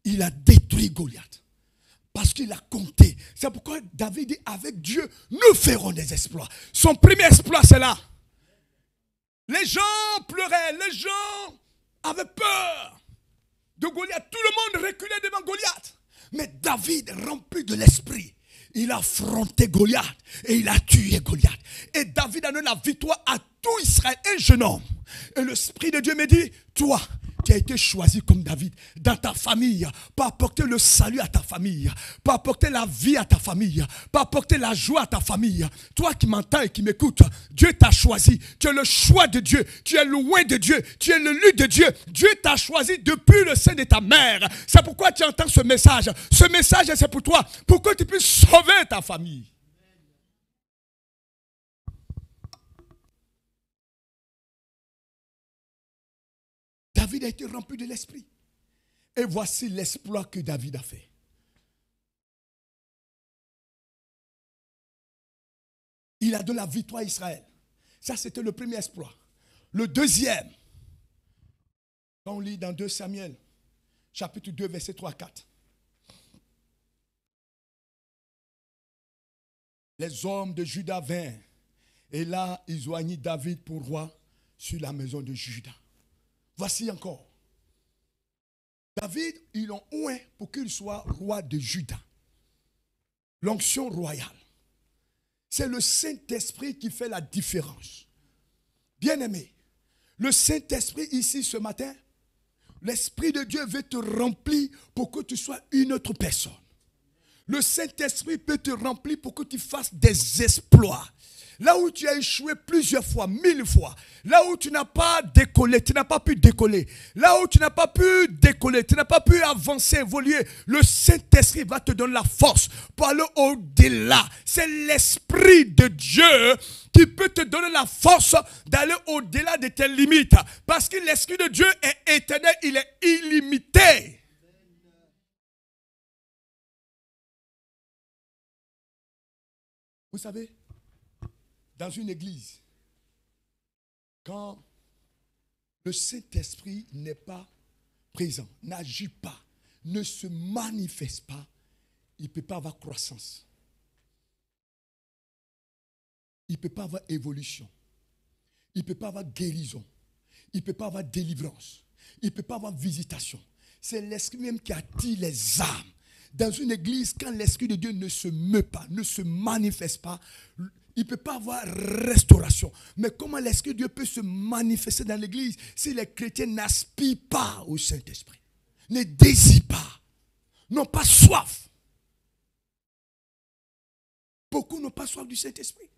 Speaker 1: Il a détruit Goliath. Parce qu'il a compté. C'est pourquoi David dit, avec Dieu, nous ferons des exploits. Son premier exploit, c'est là. Les gens pleuraient, les gens avaient peur de Goliath. Tout le monde reculait devant Goliath. Mais David, rempli de l'esprit, il a affronté Goliath et il a tué Goliath. Et David a donné la victoire à tout Israël, un jeune homme. Et l'Esprit de Dieu me dit, toi, tu as été choisi comme David dans ta famille pour apporter le salut à ta famille, pour apporter la vie à ta famille, pour apporter la joie à ta famille. Toi qui m'entends et qui m'écoutes, Dieu t'a choisi. Tu es le choix de Dieu. Tu es loué de Dieu. Tu es l'élu de Dieu. Dieu t'a choisi depuis le sein de ta mère. C'est pourquoi tu entends ce message. Ce message, c'est pour toi, pour que tu puisses sauver ta famille. David a été rempli de l'esprit. Et voici l'exploit que David a fait. Il a donné la victoire à Israël. Ça, c'était le premier exploit. Le deuxième, quand on lit dans 2 Samuel, chapitre 2, verset 3 à 4. Les hommes de Juda vinrent. Et là, ils joignirent David pour roi sur la maison de Juda. Voici encore. David, ils l'ont oint pour qu'il soit roi de Juda. L'onction royale. C'est le Saint-Esprit qui fait la différence. Bien-aimé, le Saint-Esprit ici ce matin, l'Esprit de Dieu veut te remplir pour que tu sois une autre personne. Le Saint-Esprit peut te remplir pour que tu fasses des exploits. Là où tu as échoué plusieurs fois, 1000 fois. Là où tu n'as pas décollé, tu n'as pas pu décoller. Là où tu n'as pas pu décoller, tu n'as pas pu avancer, évoluer. Le Saint-Esprit va te donner la force pour aller au-delà. C'est l'Esprit de Dieu qui peut te donner la force d'aller au-delà de tes limites. Parce que l'Esprit de Dieu est éternel, il est illimité. Vous savez, dans une église, quand le Saint-Esprit n'est pas présent, n'agit pas, ne se manifeste pas, il ne peut pas avoir croissance. Il ne peut pas avoir évolution. Il ne peut pas avoir guérison. Il ne peut pas avoir délivrance. Il ne peut pas avoir visitation. C'est l'Esprit même qui attire les âmes. Dans une église, quand l'Esprit de Dieu ne se meut pas, ne se manifeste pas, il ne peut pas avoir restauration. Mais comment l'Esprit de Dieu peut se manifester dans l'église si les chrétiens n'aspirent pas au Saint-Esprit, ne désirent pas, n'ont pas soif? Beaucoup n'ont pas soif du Saint-Esprit.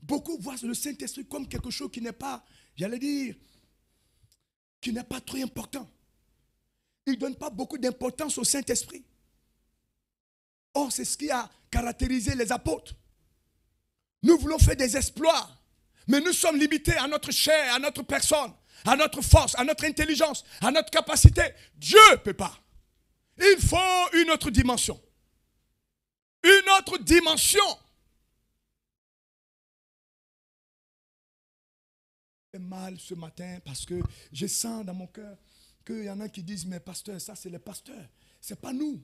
Speaker 1: Beaucoup voient le Saint-Esprit comme quelque chose qui n'est pas, j'allais dire, qui n'est pas trop important. Ils ne donnent pas beaucoup d'importance au Saint-Esprit. Or, c'est ce qui a caractérisé les apôtres. Nous voulons faire des exploits, mais nous sommes limités à notre chair, à notre personne, à notre force, à notre intelligence, à notre capacité. Dieu ne peut pas. Il faut une autre dimension. autre dimension. J'ai mal ce matin parce que je sens dans mon cœur qu'il y en a qui disent, mais pasteur, ça c'est les pasteurs. Ce n'est pas nous.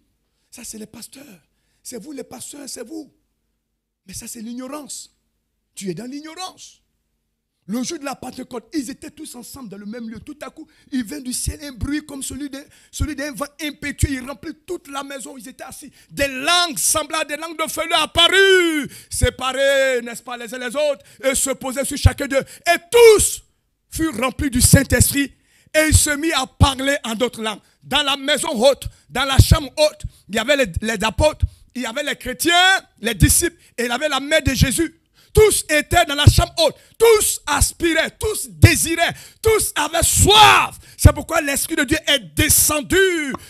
Speaker 1: Ça c'est les pasteurs. C'est vous les pasteurs, c'est vous. Mais ça c'est l'ignorance. Tu es dans l'ignorance. Le jour de la Pentecôte, ils étaient tous ensemble dans le même lieu. Tout à coup, il vient du ciel un bruit comme celui d'un vent impétueux. Il remplit toute la maison. Ils étaient assis. Des langues semblables, des langues de feu leur apparues, séparées, n'est-ce pas, les uns les autres, et se posaient sur chacun d'eux. Et tous furent remplis du Saint-Esprit. Et ils se mirent à parler en d'autres langues. Dans la maison haute, dans la chambre haute, il y avait les apôtres, il y avait les chrétiens, les disciples, et il y avait la mère de Jésus. Tous étaient dans la chambre haute. Tous aspiraient, tous désiraient, tous avaient soif. C'est pourquoi l'Esprit de Dieu est descendu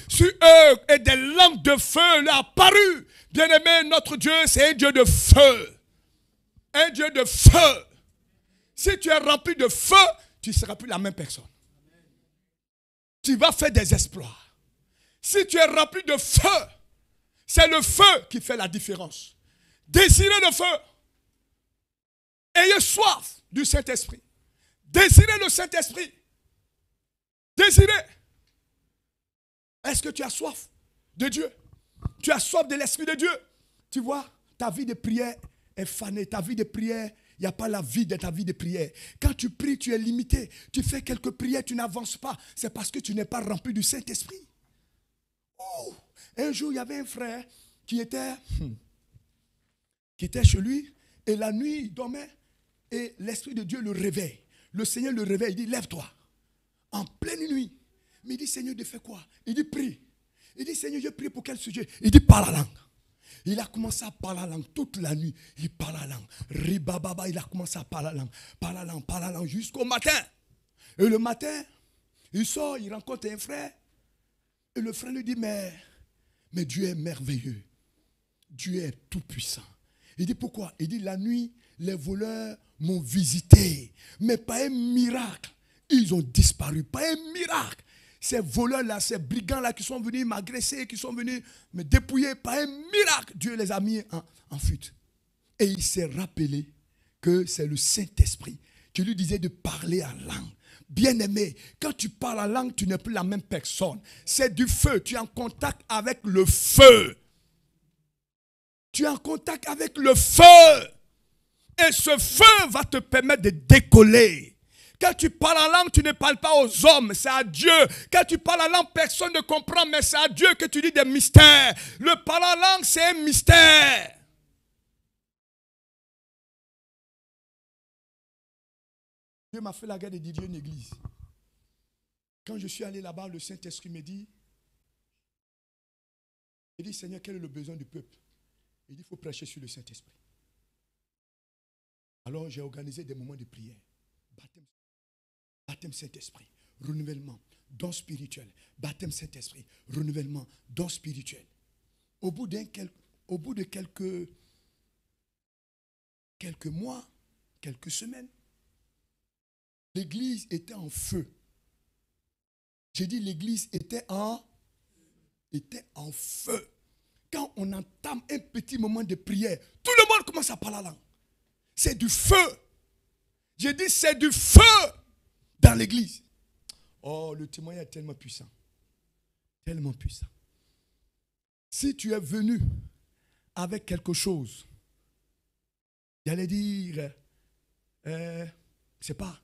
Speaker 1: sur eux et des langues de feu leur apparues. Bien-aimé, notre Dieu, c'est un Dieu de feu. Un Dieu de feu. Si tu es rempli de feu, tu ne seras plus la même personne. Tu vas faire des exploits. Si tu es rempli de feu, c'est le feu qui fait la différence. Désirez le feu. Ayez soif du Saint-Esprit. Désirez le Saint-Esprit. Désirez. Est-ce que tu as soif de Dieu? Tu as soif de l'Esprit de Dieu? Tu vois, ta vie de prière est fanée. Ta vie de prière, il n'y a pas la vie de ta vie de prière. Quand tu pries, tu es limité. Tu fais quelques prières, tu n'avances pas. C'est parce que tu n'es pas rempli du Saint-Esprit. Oh. Un jour, il y avait un frère qui était chez lui. Et la nuit, il dormait. Et l'Esprit de Dieu le réveille. Le Seigneur le réveille. Il dit, lève-toi. En pleine nuit. Mais il dit, Seigneur, de faire quoi? Il dit, prie. Il dit, Seigneur, je prie pour quel sujet? Il dit, parle la langue. Il a commencé à parler la langue toute la nuit. Il parle la langue. Ribababa, il a commencé à parler la langue. Parle la langue jusqu'au matin. Et le matin, il sort, il rencontre un frère. Et le frère lui dit, mais Dieu est merveilleux. Dieu est tout puissant. Il dit, pourquoi? Il dit, la nuit, les voleurs m'ont visité. Mais pas un miracle. Ils ont disparu. Pas un miracle. Ces voleurs-là, ces brigands-là qui sont venus m'agresser, qui sont venus me dépouiller, pas un miracle. Dieu les a mis en fuite. Et il s'est rappelé que c'est le Saint-Esprit qui lui disait de parler en langue. Bien-aimé, quand tu parles en langue, tu n'es plus la même personne. C'est du feu. Tu es en contact avec le feu. Tu es en contact avec le feu. Et ce feu va te permettre de décoller. Quand tu parles en langue, tu ne parles pas aux hommes, c'est à Dieu. Quand tu parles en langue, personne ne comprend, mais c'est à Dieu que tu dis des mystères. Le parler en langue, c'est un mystère. Dieu m'a fait la guerre de Didier une église. Quand je suis allé là-bas, le Saint-Esprit me dit, Seigneur, quel est le besoin du peuple? Il dit, il faut prêcher sur le Saint-Esprit. Alors j'ai organisé des moments de prière. Baptême Saint-Esprit, renouvellement, don spirituel. Baptême Saint-Esprit, renouvellement, don spirituel. Au bout de quelques mois, quelques semaines, l'église était en feu. J'ai dit l'église était en feu. Quand on entame un petit moment de prière, tout le monde commence à parler la langue. C'est du feu. J'ai dit c'est du feu dans l'église. Oh, le témoignage est tellement puissant. Tellement puissant. Si tu es venu avec quelque chose, j'allais dire, c'est pas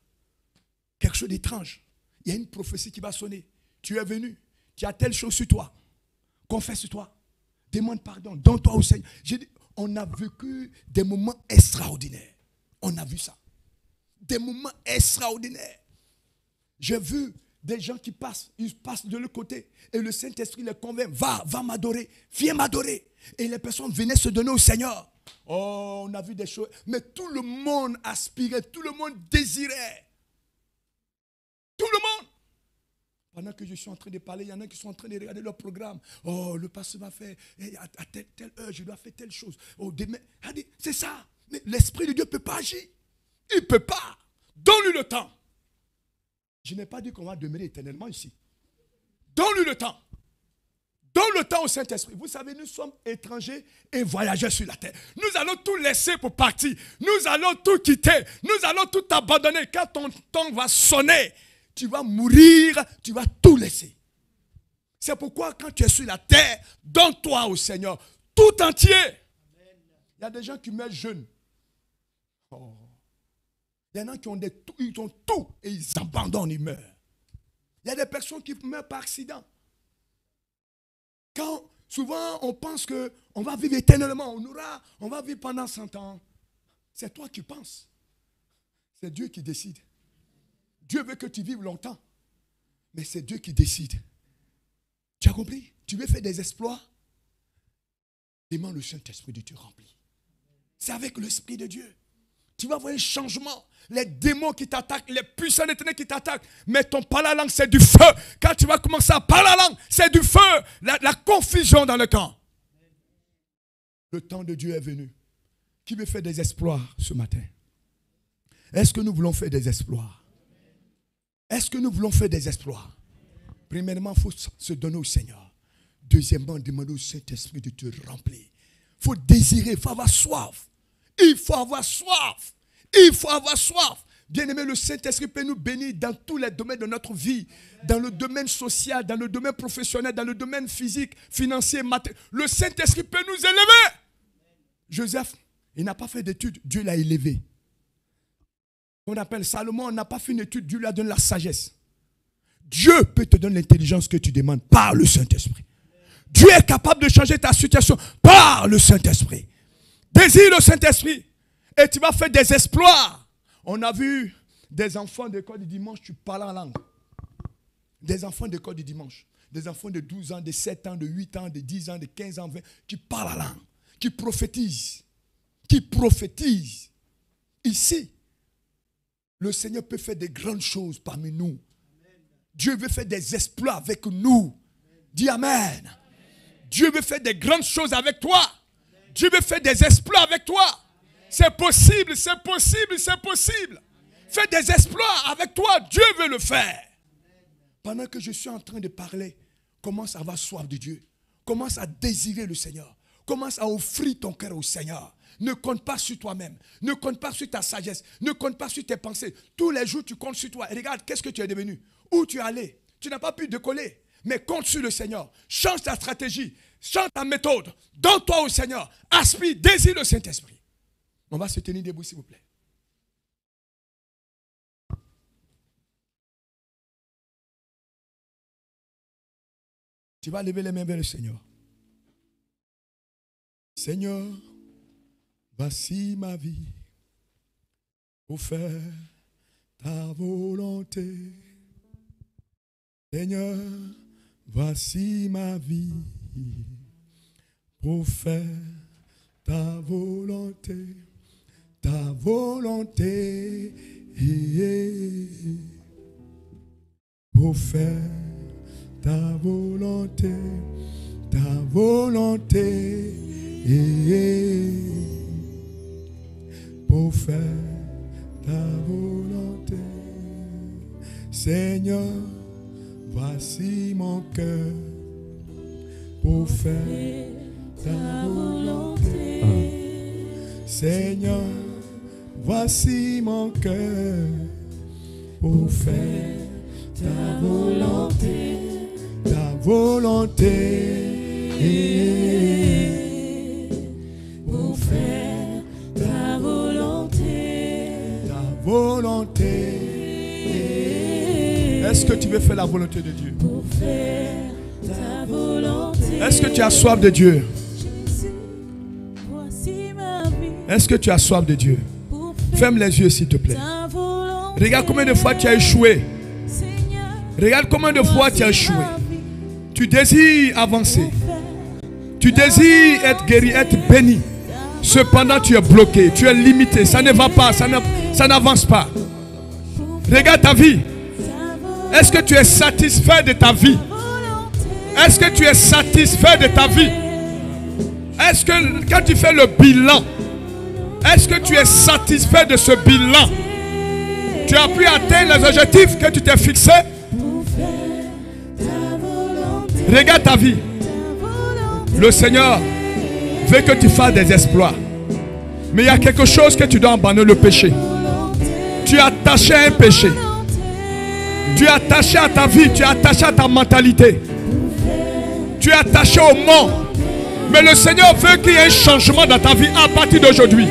Speaker 1: quelque chose d'étrange. Il y a une prophétie qui va sonner. Tu es venu, tu as telle chose sur toi. Confesse-toi. Demande pardon. Donne-toi au Seigneur. J'ai dit, on a vécu des moments extraordinaires. On a vu ça. Des moments extraordinaires. J'ai vu des gens qui passent, ils passent de l'autre côté et le Saint-Esprit les convainc. Va m'adorer, viens m'adorer. Et les personnes venaient se donner au Seigneur. Oh, on a vu des choses. Mais tout le monde aspirait, tout le monde désirait. Tout le monde. Pendant que je suis en train de parler, il y en a qui sont en train de regarder leur programme. Oh, le pasteur va faire, à telle heure, je dois faire telle chose. Oh, demain, c'est ça. Mais l'Esprit de Dieu ne peut pas agir. Il ne peut pas. Donne-lui le temps. Je n'ai pas dit qu'on va demeurer éternellement ici. Donne-lui le temps. Donne le temps au Saint-Esprit. Vous savez, nous sommes étrangers et voyageurs sur la terre. Nous allons tout laisser pour partir. Nous allons tout quitter. Nous allons tout abandonner. Quand ton temps va sonner, tu vas mourir, tu vas tout laisser. C'est pourquoi quand tu es sur la terre, donne-toi au Seigneur tout entier. Il y a des gens qui meurent jeunes. Oh. Il y en a qui ont ils ont tout et ils abandonnent, ils meurent. Il y a des personnes qui meurent par accident. Quand souvent on pense qu'on va vivre éternellement, on va vivre pendant 100 ans. C'est toi qui penses. C'est Dieu qui décide. Dieu veut que tu vives longtemps. Mais c'est Dieu qui décide. Tu as compris? Tu veux faire des exploits? Demande le Saint-Esprit de te remplir. C'est avec l'Esprit de Dieu. Tu vas voir un changement. Les démons qui t'attaquent, les puissants éternels qui t'attaquent. Mais ton parler la langue, c'est du feu. Quand tu vas commencer à parler la langue, c'est du feu. La confusion dans le camp. Le temps de Dieu est venu. Qui veut faire des exploits ce matin? Est-ce que nous voulons faire des exploits? Est-ce que nous voulons faire des exploits? Premièrement, il faut se donner au Seigneur. Deuxièmement, demander au Saint-Esprit de te remplir. Il faut désirer, il faut avoir soif. Il faut avoir soif. Il faut avoir soif. Bien-aimé, le Saint-Esprit peut nous bénir dans tous les domaines de notre vie. Dans le domaine social, dans le domaine professionnel, dans le domaine physique, financier, matériel. Le Saint-Esprit peut nous élever. Joseph, il n'a pas fait d'études, Dieu l'a élevé. On appelle Salomon, on n'a pas fait une étude, Dieu lui a donné la sagesse. Dieu peut te donner l'intelligence que tu demandes par le Saint-Esprit. Dieu est capable de changer ta situation par le Saint-Esprit. Désire le Saint-Esprit et tu vas faire des exploits. On a vu des enfants d'école du dimanche, tu parles en langue. Des enfants d'école du dimanche. Des enfants de 12 ans, de 7 ans, de 8 ans, de 10 ans, de 15 ans, 20 qui parlent en langue. Qui prophétisent. Qui prophétisent. Ici, le Seigneur peut faire des grandes choses parmi nous. Dieu veut faire des exploits avec nous. Dis Amen. Dieu veut faire des grandes choses avec toi. Dieu veut faire des exploits avec toi. C'est possible, c'est possible, c'est possible. Fais des exploits avec toi. Dieu veut le faire. Pendant que je suis en train de parler, commence à avoir soif de Dieu. Commence à désirer le Seigneur. Commence à offrir ton cœur au Seigneur. Ne compte pas sur toi-même. Ne compte pas sur ta sagesse. Ne compte pas sur tes pensées. Tous les jours, tu comptes sur toi. Et regarde, qu'est-ce que tu es devenu? Où tu es allé? Tu n'as pas pu décoller. Mais compte sur le Seigneur. Change ta stratégie. Change ta méthode. Donne-toi au Seigneur. Aspire, désire le Saint-Esprit. On va se tenir debout, s'il vous plaît. Tu vas lever les mains vers le Seigneur. Seigneur, voici ma vie pour faire ta volonté. Seigneur, voici ma vie pour faire ta volonté. Ta volonté pour faire ta volonté. Ta volonté pour faire ta volonté. Seigneur, voici mon cœur pour faire ta volonté. Seigneur, voici mon cœur pour faire ta volonté. Ta volonté. Pour faire ta volonté. Ta volonté. Est-ce que tu veux faire la volonté de Dieu? Pour faire ta volonté. Est-ce que tu as soif de Dieu? Est-ce que tu as soif de Dieu? Ferme les yeux s'il te plaît. Regarde combien de fois tu as échoué. Regarde combien de fois tu as échoué. Tu désires avancer. Tu désires être guéri, être béni. Cependant tu es bloqué, tu es limité. Ça ne va pas, ça n'avance pas. Regarde ta vie. Est-ce que tu es satisfait de ta vie? Est-ce que tu es satisfait de ta vie? Est-ce que quand tu fais le bilan, est-ce que tu es satisfait de ce bilan? Tu as pu atteindre les objectifs que tu t'es fixés? Regarde ta vie. Le Seigneur veut que tu fasses des exploits. Mais il y a quelque chose que tu dois abandonner, le péché. Tu es attaché à un péché. Tu es attaché à ta vie, tu es attaché à ta mentalité. Tu es attaché au monde. Mais le Seigneur veut qu'il y ait un changement dans ta vie à partir d'aujourd'hui.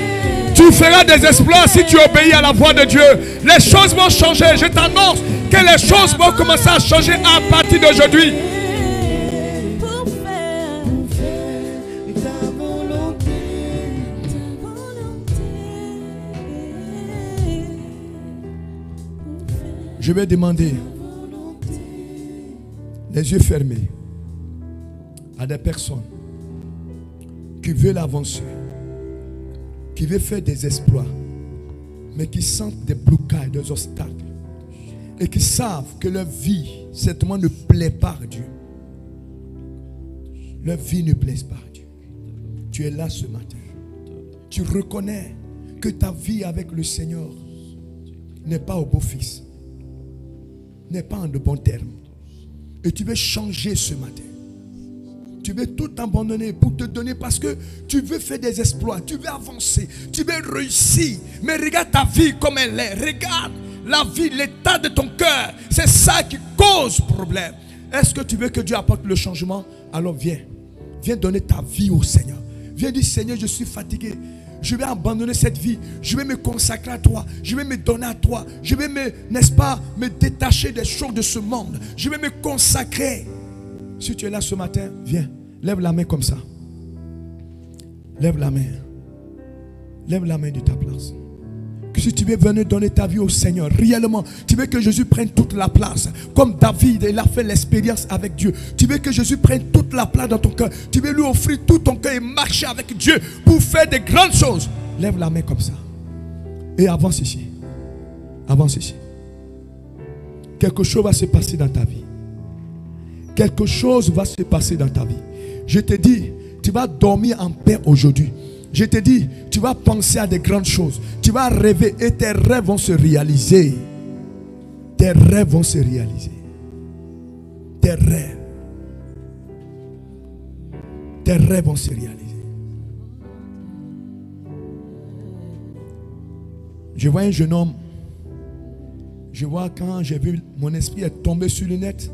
Speaker 1: Tu feras des exploits si tu obéis à la voix de Dieu. Les choses vont changer. Je t'annonce que les choses vont commencer à changer à partir d'aujourd'hui. Je vais demander, les yeux fermés, à des personnes qui veulent avancer, qui veulent faire des exploits, mais qui sentent des blocages, des obstacles, et qui savent que leur vie, certainement, ne plaît pas à Dieu. Leur vie ne plaît pas à Dieu. Tu es là ce matin. Tu reconnais que ta vie avec le Seigneur n'est pas au beau fixe, n'est pas en de bons termes. Et tu veux changer ce matin. Tu veux tout abandonner pour te donner parce que tu veux faire des exploits, tu veux avancer, tu veux réussir. Mais regarde ta vie comme elle est. Regarde la vie, l'état de ton cœur. C'est ça qui cause problème. Est-ce que tu veux que Dieu apporte le changement? Alors viens. Viens donner ta vie au Seigneur. Viens dire, Seigneur, je suis fatigué. Je vais abandonner cette vie. Je vais me consacrer à toi. Je vais me donner à toi. Je vais me détacher des choses de ce monde. Je vais me consacrer. Si tu es là ce matin, viens. Lève la main comme ça. Lève la main. Lève la main de ta place. Que si tu veux venir donner ta vie au Seigneur, réellement, tu veux que Jésus prenne toute la place. Comme David, il a fait l'expérience avec Dieu. Tu veux que Jésus prenne toute la place dans ton cœur. Tu veux lui offrir tout ton cœur et marcher avec Dieu pour faire des grandes choses. Lève la main comme ça. Et avance ici. Avance ici. Quelque chose va se passer dans ta vie. Quelque chose va se passer dans ta vie. Je te dis, tu vas dormir en paix aujourd'hui. Je te dis, tu vas penser à des grandes choses. Tu vas rêver et tes rêves vont se réaliser. Tes rêves vont se réaliser. Tes rêves. Tes rêves vont se réaliser. Je vois un jeune homme. Je vois quand j'ai vu mon esprit est tombé sur le net.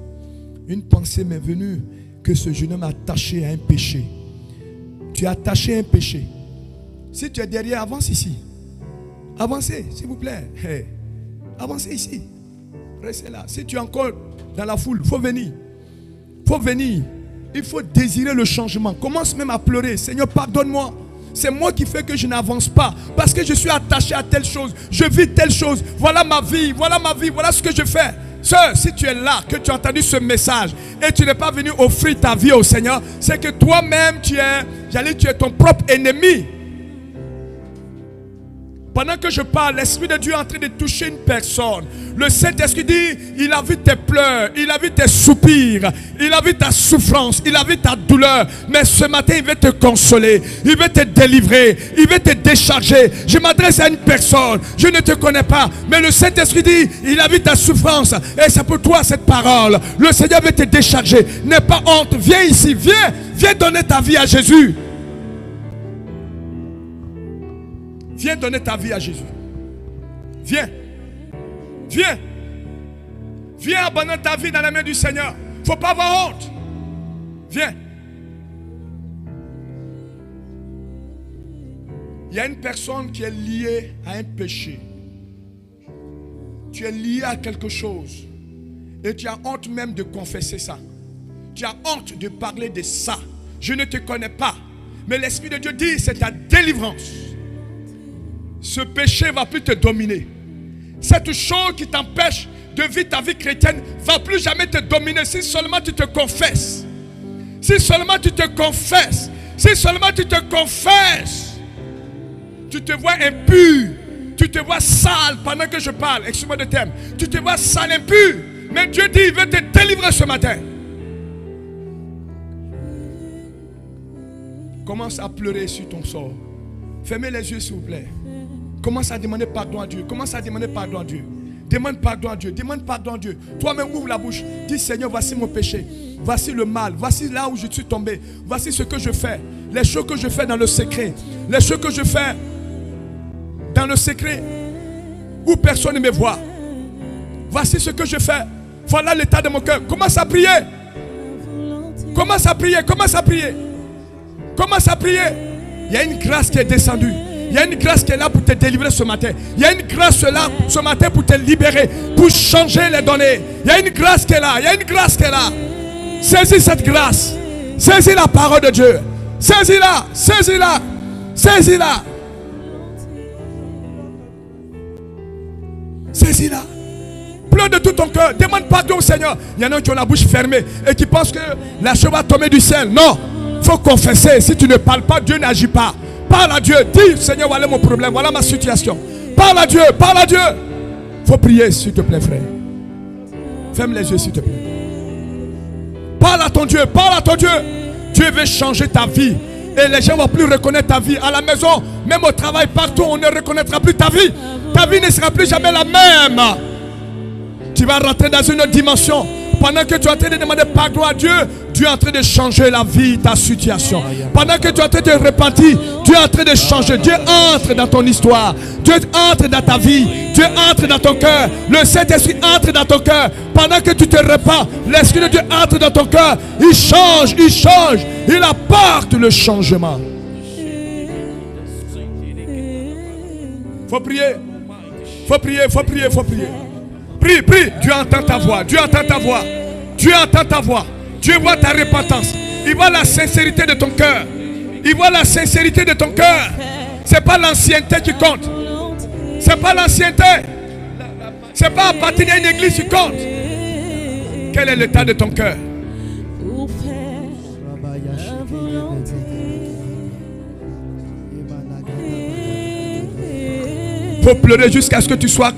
Speaker 1: Une pensée m'est venue que ce jeune homme est attaché à un péché. Tu es attaché à un péché. Si tu es derrière, avance ici. Avancez, s'il vous plaît. Hey. Avancez ici. Restez là. Si tu es encore dans la foule, il faut venir. Il faut venir. Il faut désirer le changement. Commence même à pleurer. Seigneur, pardonne-moi. C'est moi qui fais que je n'avance pas. Parce que je suis attaché à telle chose. Je vis telle chose. Voilà ma vie. Voilà ma vie. Voilà ce que je fais. Sœur, si tu es là, que tu as entendu ce message et tu n'es pas venu offrir ta vie au Seigneur, c'est que toi-même tu es ton propre ennemi. Pendant que je parle, l'Esprit de Dieu est en train de toucher une personne. Le Saint-Esprit dit, il a vu tes pleurs, il a vu tes soupirs, il a vu ta souffrance, il a vu ta douleur. Mais ce matin, il veut te consoler, il veut te délivrer, il veut te décharger. Je m'adresse à une personne, je ne te connais pas, mais le Saint-Esprit dit, il a vu ta souffrance. Et c'est pour toi cette parole. Le Seigneur veut te décharger. N'aie pas honte, viens ici, viens donner ta vie à Jésus. Viens donner ta vie à Jésus. Viens. Viens. Viens abandonner ta vie dans la main du Seigneur. Il ne faut pas avoir honte. Viens. Il y a une personne qui est liée à un péché. Tu es lié à quelque chose. Et tu as honte même de confesser ça. Tu as honte de parler de ça. Je ne te connais pas. Mais l'Esprit de Dieu dit, c'est ta délivrance. Ce péché ne va plus te dominer. Cette chose qui t'empêche de vivre ta vie chrétienne ne va plus jamais te dominer si seulement tu te confesses. Si seulement tu te confesses. Si seulement tu te confesses. Tu te vois impur. Tu te vois sale pendant que je parle. Excuse-moi de terme. Tu te vois sale, impur. Mais Dieu dit, il veut te délivrer ce matin. Commence à pleurer sur ton sort. Fermez les yeux s'il vous plaît. Commence à demander pardon à Dieu. Commence à demander pardon à Dieu. Demande pardon à Dieu. Demande pardon à Dieu. Toi-même ouvre la bouche. Dis Seigneur, voici mon péché. Voici le mal, voici là où je suis tombé. Voici ce que je fais. Les choses que je fais dans le secret. Les choses que je fais dans le secret où personne ne me voit. Voici ce que je fais. Voilà l'état de mon cœur. Commence à prier. Commence à prier. Commence à prier. Commence à prier. Il y a une grâce qui est descendue. Il y a une grâce qui est là pour te délivrer ce matin. Il y a une grâce là ce matin pour te libérer, pour changer les données. Il y a une grâce qui est là. Il y a une grâce qui est là. Saisis cette grâce. Saisis la parole de Dieu. Saisis-la. Saisis-la. Saisis-la. Saisis-la. Pleure de tout ton cœur. Demande pardon au Seigneur. Il y en a qui ont la bouche fermée et qui pensent que la chose va tomber du ciel. Non. Il faut confesser. Si tu ne parles pas, Dieu n'agit pas. Parle à Dieu. Dis, Seigneur, voilà mon problème. Voilà ma situation. Parle à Dieu. Parle à Dieu. Il faut prier, s'il te plaît, frère. Ferme les yeux, s'il te plaît. Parle à ton Dieu. Parle à ton Dieu. Dieu veut changer ta vie. Et les gens ne vont plus reconnaître ta vie. À la maison, même au travail, partout, on ne reconnaîtra plus ta vie. Ta vie ne sera plus jamais la même. Tu vas rentrer dans une autre dimension. Pendant que tu es en train de demander pardon à Dieu, Dieu est en train de changer la vie, ta situation. Pendant que tu es en train de repentir, Dieu est en train de changer. Dieu entre dans ton histoire. Dieu entre dans ta vie. Dieu entre dans ton cœur. Le Saint-Esprit entre dans ton cœur. Pendant que tu te repens, l'Esprit de Dieu entre dans ton cœur. Il change, il change. Il apporte le changement. Faut prier. Faut prier, faut prier, faut prier. Prie, prie. Dieu entend ta voix. Dieu entend ta voix. Dieu entend ta voix. Dieu voit ta repentance. Il voit la sincérité de ton cœur. Il voit la sincérité de ton cœur. Ce n'est pas l'ancienneté qui compte. Ce n'est pas l'ancienneté. Ce n'est pas appartenir à une église qui compte. Quel est l'état de ton cœur? Il faut pleurer jusqu'à ce que tu sois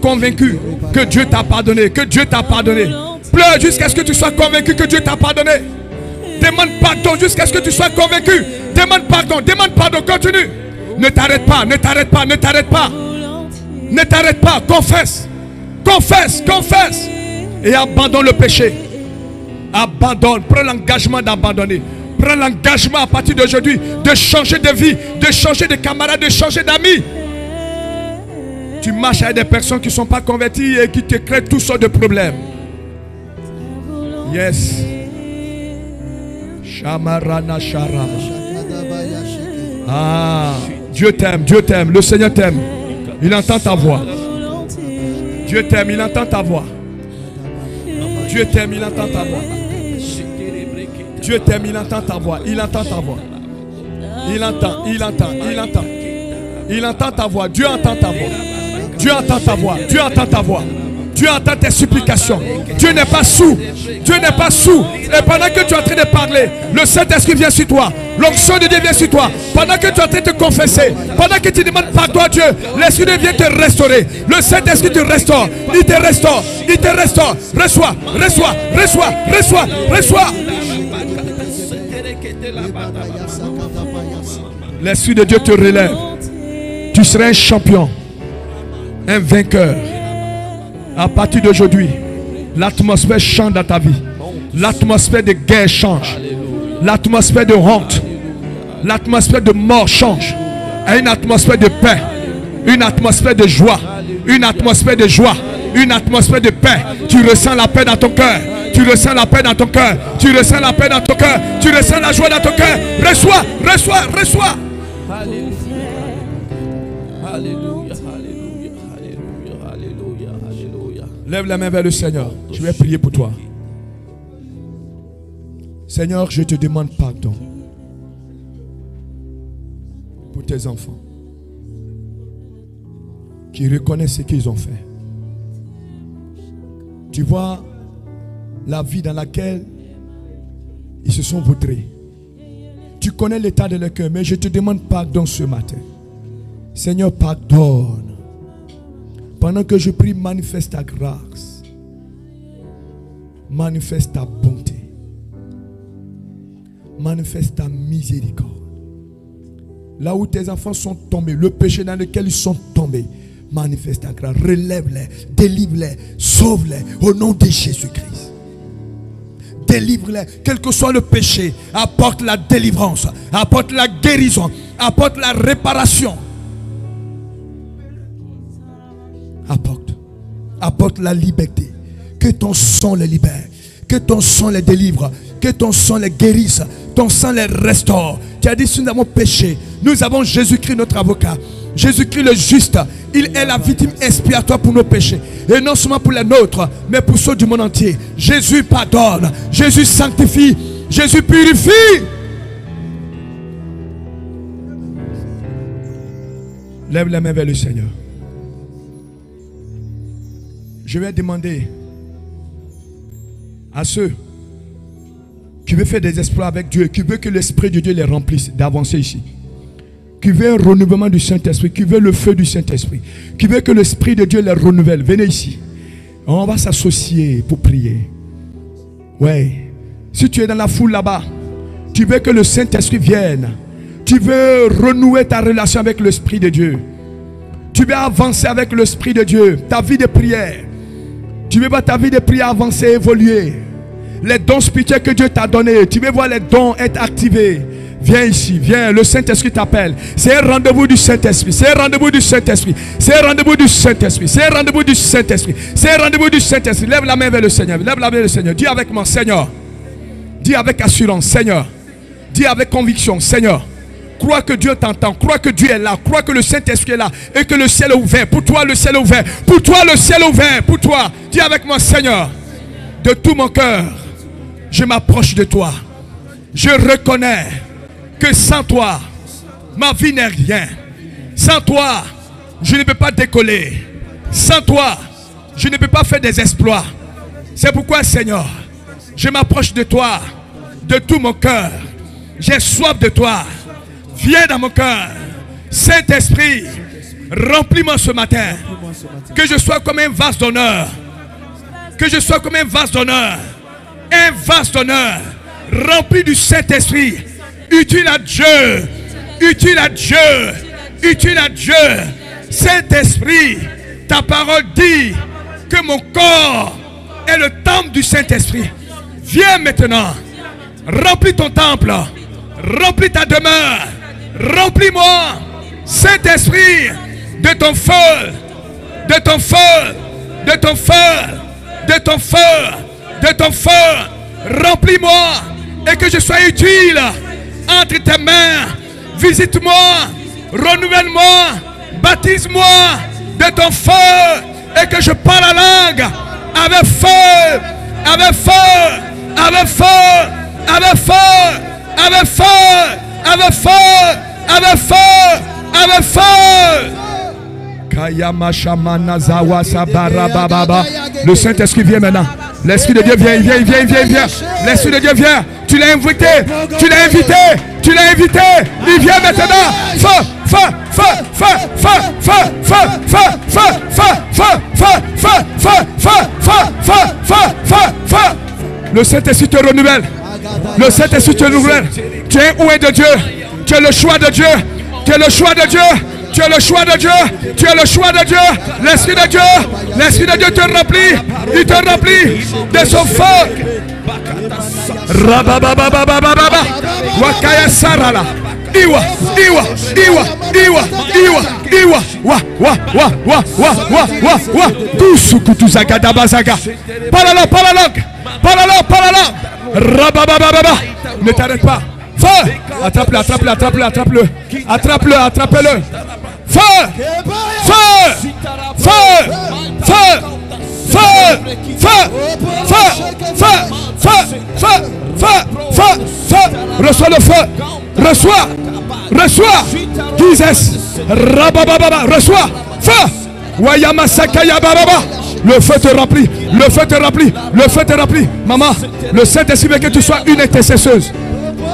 Speaker 1: convaincu que Dieu t'a pardonné, que Dieu t'a pardonné. Pleure jusqu'à ce que tu sois convaincu que Dieu t'a pardonné. Demande pardon jusqu'à ce que tu sois convaincu. Demande pardon, continue. Ne t'arrête pas, ne t'arrête pas, ne t'arrête pas. Ne t'arrête pas, confesse. Confesse, confesse. Et abandonne le péché. Abandonne, prends l'engagement d'abandonner. Prends l'engagement à partir d'aujourd'hui de changer de vie, de changer de camarades, de changer d'amis. Tu marches avec des personnes qui ne sont pas converties et qui te créent toutes sortes de problèmes. Yes. Shamarana Sharama. Ah, Dieu t'aime, Dieu t'aime, le Seigneur t'aime. Il entend ta voix. Dieu t'aime, il entend ta voix. Dieu t'aime, il entend ta voix. Dieu t'aime, il entend ta voix. Il entend ta voix. Il entend, il entend, il entend. Il entend ta voix. Dieu entend ta voix. Dieu entend ta voix. Dieu entend ta voix. Dieu entend tes supplications. Dieu n'est pas sourd. Dieu n'est pas sourd. Et pendant que tu es en train de parler, le Saint-Esprit vient sur toi. L'onction de Dieu vient sur toi. Pendant que tu es en train de te confesser, pendant que tu demandes pardon à Dieu, l'Esprit de Dieu vient te restaurer. Le Saint-Esprit te restaure. Il te restaure. Il te restaure. Reçois, reçois, reçois, reçois, reçois. L'Esprit de Dieu te relève. Tu seras un champion, un vainqueur. À partir d'aujourd'hui, l'atmosphère change dans ta vie. L'atmosphère de guerre change. L'atmosphère de honte, l'atmosphère de mort change à une atmosphère de paix, une atmosphère de joie, une atmosphère de joie, une atmosphère de paix. Tu ressens la paix dans ton cœur. Tu ressens la paix dans ton cœur. Tu ressens la paix dans ton cœur. Tu ressens la joie dans ton cœur. Reçois, reçois, reçois.
Speaker 2: Alléluia, alléluia, alléluia, alléluia, alléluia.
Speaker 1: Lève la main vers le Seigneur. Je vais prier pour toi. Seigneur, je te demande pardon pour tes enfants qui reconnaissent ce qu'ils ont fait. Tu vois la vie dans laquelle ils se sont vautrés. Tu connais l'état de leur cœur, mais je te demande pardon ce matin. Seigneur, pardonne. Pendant que je prie, manifeste ta grâce. Manifeste ta bonté. Manifeste ta miséricorde. Là où tes enfants sont tombés, le péché dans lequel ils sont tombés, manifeste ta grâce. Relève-les, délivre-les, sauve-les au nom de Jésus-Christ. délivre-les, quel que soit le péché. Apporte la délivrance, apporte la guérison, apporte la réparation. Apporte la liberté. Que ton sang les libère, que ton sang les délivre, que ton sang les guérisse, ton sang les restaure. Tu as dit, si nous avons péché, nous avons Jésus-Christ notre avocat, Jésus-Christ le juste. Il est la victime expiatoire pour nos péchés. Et non seulement pour les nôtres, mais pour ceux du monde entier. Jésus pardonne, Jésus sanctifie, Jésus purifie. Lève la main vers le Seigneur. Je vais demander à ceux qui veulent faire des exploits avec Dieu, qui veulent que l'Esprit de Dieu les remplisse, d'avancer ici. Qui veut un renouvellement du Saint-Esprit, qui veut le feu du Saint-Esprit, qui veut que l'Esprit de Dieu les renouvelle. Venez ici. On va s'associer pour prier. Ouais. Si tu es dans la foule là-bas, tu veux que le Saint-Esprit vienne. Tu veux renouer ta relation avec l'Esprit de Dieu. Tu veux avancer avec l'Esprit de Dieu. Ta vie de prière. Tu veux voir ta vie de prière avancer, évoluer. Les dons spirituels que Dieu t'a donnés, tu veux voir les dons être activés. Viens ici, viens, le Saint-Esprit t'appelle. C'est un rendez-vous du Saint-Esprit. C'est un rendez-vous du Saint-Esprit. C'est un rendez-vous du Saint-Esprit. C'est un rendez-vous du Saint-Esprit. C'est un rendez-vous du Saint-Esprit. Lève la main vers le Seigneur. Lève la main vers le Seigneur. Dis avec moi, Seigneur. Dis avec assurance, Seigneur. Dis avec conviction, Seigneur. Crois que Dieu t'entend. Crois que Dieu est là. Crois que le Saint-Esprit est là. Et que le ciel est ouvert. Pour toi, le ciel est ouvert. Pour toi, le ciel est ouvert. Pour toi. Dis avec moi, Seigneur. De tout mon cœur, je m'approche de toi. Je reconnais que sans toi, ma vie n'est rien. Sans toi, je ne peux pas décoller. Sans toi, je ne peux pas faire des exploits. C'est pourquoi, Seigneur, je m'approche de toi de tout mon cœur. J'ai soif de toi. Viens dans mon cœur. Saint-Esprit, remplis-moi ce matin. Que je sois comme un vase d'honneur. Que je sois comme un vase d'honneur. Un vase d'honneur rempli du Saint-Esprit. Utile à Dieu. Utile à Dieu. Utile à Dieu. Saint-Esprit, ta parole dit que mon corps est le temple du Saint-Esprit. Viens maintenant. Remplis ton temple. Remplis ta demeure. Remplis-moi, Saint-Esprit, de ton feu. De ton feu. De ton feu. De ton feu. De ton feu. Remplis-moi. Et que je sois utile entre tes mains. Visite-moi. Renouvelle-moi. Baptise-moi de ton feu. Et que je parle la langue avec feu. Avec feu. Avec feu. Avec feu. Avec feu. Avec feu. Avec feu. Avec feu. Le Saint-Esprit vient maintenant. L'Esprit de Dieu vient, il vient, il vient, il vient, il vient. L'Esprit de Dieu vient. Tu l'as invité. Tu l'as invité. Tu l'as invité. Il vient maintenant. Feu, feu, feu, feu, feu, feu, feu, feu, feu, feu, feu, feu, feu, feu, feu, feu, feu, feu, feu. Le Saint-Esprit te renouvelle. Le Saint-Esprit te renouvelle. Tu es un oué de Dieu. Tu es le choix de Dieu. Tu es le choix de Dieu. Tu es le choix de Dieu. Tu es le choix de Dieu. L'Esprit de Dieu. L'Esprit de Dieu te remplit. Il te remplit de son feu. Rababababababa. Wakaya sarala. Iwa, iwa, iwa, iwa, iwa, iwa. Wa. Tusukutuzagadabazaka. Parle-le, parle-le. Parle-le, parle-le. Rabababababa. Ne t'arrête pas. Feu. Attrape-le, attrape-le, attrape-le, attrape-le. Attrape-le, attrape-le. Feu. Feu. Feu. Feu. Feu. Feu. Feu. Feu. Feu. Feu. Feu. Feu. Feu. Reçois le feu. Reçois. Reçois. Jesus. Rabababa. Reçois. Feu. Wayama Sakaya Bababa. Le feu te remplit. Le feu te remplit. Le feu te remplit. Maman, le Saint-Esprit veut que tu sois une intercesseuse.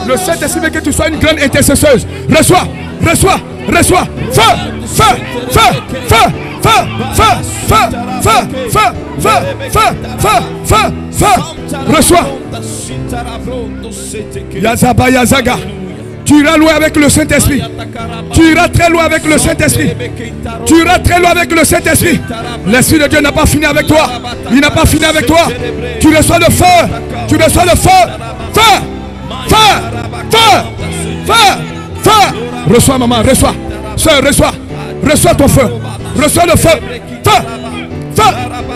Speaker 1: Le Saint-Esprit veut que tu sois une grande intercesseuse. Reçois. Reçois. Reçois. Feu. Feu. Feu. Feu. Feu. Feu. Feu. Feu. Feu. Feu. Feu. Feu. Feu. Feu. Reçois. Yazaba Yazaga. Tu iras loin avec le Saint-Esprit. Tu iras très loin avec le Saint-Esprit. Tu iras très loin avec le Saint-Esprit. L'Esprit de Dieu n'a pas fini avec toi. Il n'a pas fini avec toi. Tu reçois le feu. Tu reçois le feu. Feu. Feu. Feu. Feu. Feu. Reçois, maman. Reçois. Sœur, reçois. Reçois ton feu. Reçois le feu. Feu. Feu.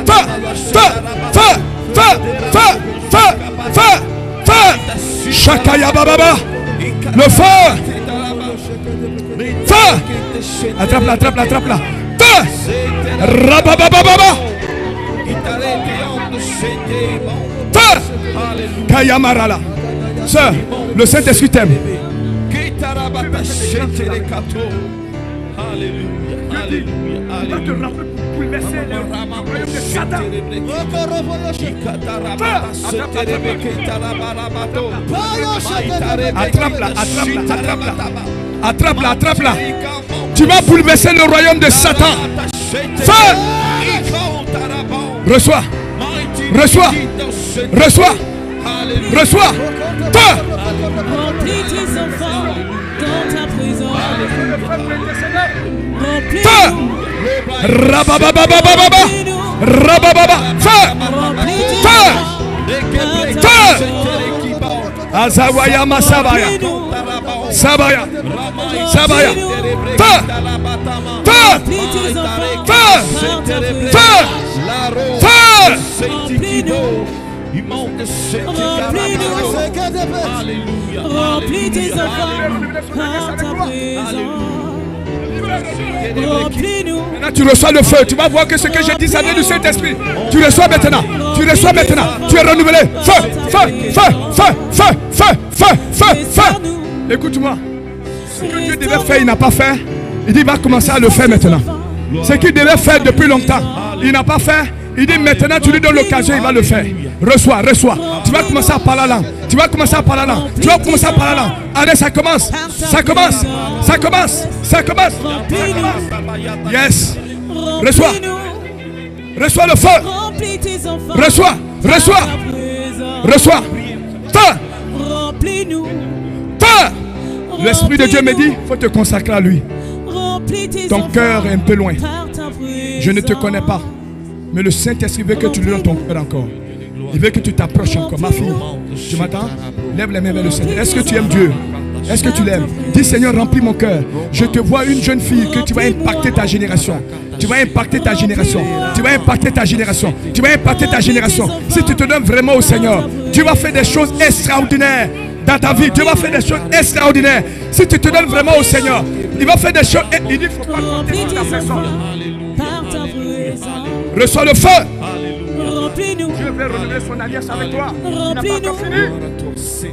Speaker 1: Feu. Feu. Feu. Feu. Feu. Feu. Feu. Feu. Shakaya Baba. Le feu. Feu. Attrape-la, attrape-la, attrape-la. Feu. Rababababa. Feu. Kayamarala. Sœur, le Saint-Esprit t'aime. Attrape-la, attrape-la, attrape-la. Attrape-la, attrape-la. Tu vas bouleverser le royaume de Satan. Feu. Reçois. Reçois. Reçois. Reçois. Feu.
Speaker 3: Remplis tes enfants dans ta présence.
Speaker 1: Feu. Rabababababa. Rabababa. Feu. Feu. Feu. Azawaya Masabaya. Sabaya. Sabaya. Feu. Feu. Feu. Feu. Feu.
Speaker 3: Remplis tes enfants par ta présence. Remplis-nous.
Speaker 1: Maintenant tu reçois le feu. Tu vas voir que ce que j'ai dit, ça vient du Saint-Esprit. Tu reçois maintenant. Tu reçois maintenant. Tu es renouvelé. Feu. Feu. Feu. Feu. Feu. Feu. Feu. Feu. Feu. Écoute-moi. Ce que Dieu devait faire, il n'a pas fait. Il dit, il va commencer à le faire maintenant. Ce qu'il devait faire depuis longtemps, il n'a pas fait. Il dit maintenant tu lui donnes l'occasion, il va le faire. Reçois, reçois. Tu vas commencer à parler la langue. Tu vas commencer à parler la langue. Tu vas commencer à parler la langue. Allez, ça commence. Ça commence. Ça commence. Ça commence. Yes. Reçois. Reçois le feu. Reçois. Reçois. Reçois. Feu.
Speaker 3: Remplis-nous.
Speaker 1: Feu. L'Esprit de Dieu me dit, il faut te consacrer à lui. Ton cœur est un peu loin. Je ne te connais pas. Mais le Saint-Esprit veut que tu lui donnes ton cœur encore. Il veut que tu t'approches encore. Ma fille, tu m'entends? Lève les mains vers le Seigneur. Est-ce que tu aimes Dieu? Est-ce que tu l'aimes? Dis Seigneur, remplis mon cœur. Je te vois une jeune fille que tu vas impacter ta génération. Tu vas impacter ta génération. Tu vas impacter ta génération. Tu vas impacter ta génération. Si tu te donnes vraiment au Seigneur, Dieu va faire des choses extraordinaires dans ta vie. Dieu va faire des choses extraordinaires. Si tu te donnes vraiment au Seigneur, il va faire des choses. Il dit, il ne faut pas compter sur ta personne. Reçois le feu.
Speaker 3: Remplis-nous.
Speaker 1: Dieu veut renouveler son alliance avec toi. Il n'a pas
Speaker 3: Remplis-nous.
Speaker 1: encore fini.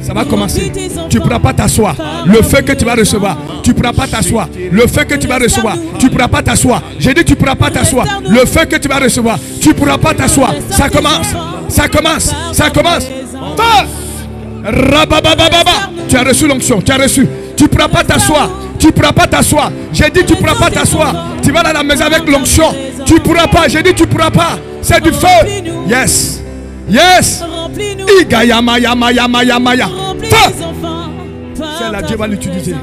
Speaker 1: Ça va commencer. Tu ne pourras pas t'asseoir. Le feu que tu vas recevoir, tu ne pourras pas t'asseoir. Le feu que tu vas recevoir, tu ne pourras pas t'asseoir. J'ai dit tu ne pourras pas t'asseoir. Le feu que tu vas recevoir, tu ne pourras pas t'asseoir. Ça commence. Ça commence. Ça commence. Feu. Rababababa. Tu as reçu l'onction. Tu as reçu. Tu ne pourras pas t'asseoir. Tu ne pourras pas t'asseoir. J'ai dit tu ne pourras pas t'asseoir. Tu vas dans la maison avec l'onction. Tu ne pourras pas. J'ai dit tu ne pourras pas. C'est du feu. Yes. Yes. Igayama yama yama yama ya. Feu. C'est là, Dieu va l'utiliser.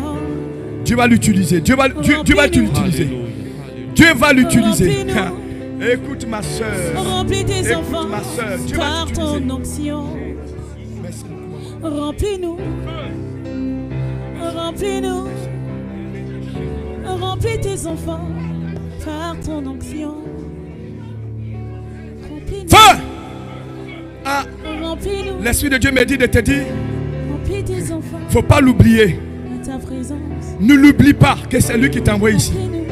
Speaker 1: Dieu va l'utiliser. Dieu va l'utiliser. Dieu va l'utiliser. Écoute ma soeur.
Speaker 3: Remplis tes
Speaker 1: Écoute
Speaker 3: enfants
Speaker 1: ma soeur. Dieu va
Speaker 3: par ton
Speaker 1: l'utiliser.
Speaker 3: onction.
Speaker 1: Merci.
Speaker 3: Remplis-nous. Remplis-nous. Remplis tes enfants par ton onction. Remplis-nous.
Speaker 1: Feu. Ah,
Speaker 3: Remplis-nous.
Speaker 1: l'Esprit de Dieu me dit de te dire,
Speaker 3: Remplis tes enfants
Speaker 1: faut pas l'oublier.
Speaker 3: de ta présence.
Speaker 1: Ne l'oublie pas que c'est lui qui t'a envoyé ici.
Speaker 3: Remplis-nous.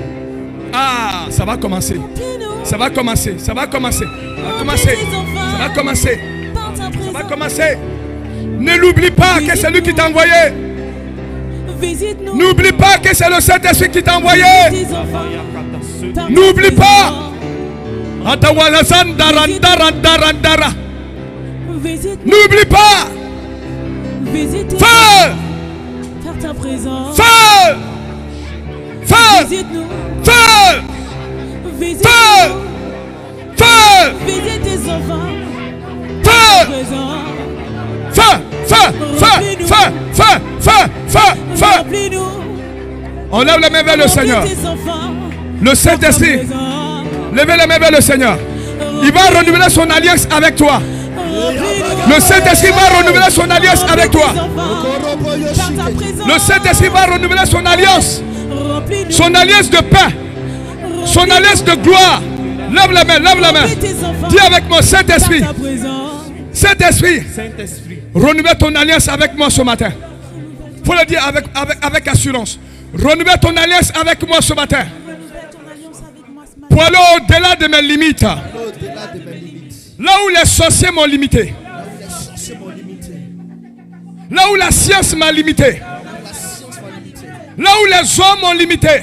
Speaker 1: Ah, ça va commencer.
Speaker 3: Remplis-nous.
Speaker 1: Ça va commencer. Ça va commencer. Ça va commencer. Ça va commencer.
Speaker 3: Par ta
Speaker 1: Ça va
Speaker 3: présence.
Speaker 1: commencer. Ne l'oublie pas que c'est lui qui t'a envoyé.
Speaker 3: Visite-nous.
Speaker 1: N'oublie pas que c'est le Saint-Esprit qui t'a envoyé.
Speaker 3: Tes enfants. Par ta
Speaker 1: N'oublie pas.
Speaker 3: présence.
Speaker 1: Atawalazandarandarandara.
Speaker 3: Visite-nous.
Speaker 1: N'oublie pas.
Speaker 3: Visite tes
Speaker 1: Feu.
Speaker 3: par ta présence.
Speaker 1: Feu. Feu.
Speaker 3: Visite-nous.
Speaker 1: Feu.
Speaker 3: Visite
Speaker 1: Feu. Feu.
Speaker 3: Visite tes enfants.
Speaker 1: Feu.
Speaker 3: Présent.
Speaker 1: Feu. Feu. Feu. Feu. Feu. Feu. feu. On lève les mains vers le Seigneur. Le Saint-Esprit, levez les mains vers le Seigneur. Il va renouveler son alliance avec toi. Le Saint-Esprit va renouveler son alliance avec toi. Le Saint-Esprit va renouveler son alliance. Son alliance de paix. Son alliance de gloire. Lève la main, lève la main. Dis avec moi, Saint-Esprit. Saint-Esprit, renouvelle ton alliance avec moi ce matin. Il faut le dire avec assurance. Renouvelle ton alliance avec moi ce matin. Pour aller au-delà de mes limites. Là où les sorciers m'ont limité. Là où la science m'a limité. Là où les hommes m'ont limité.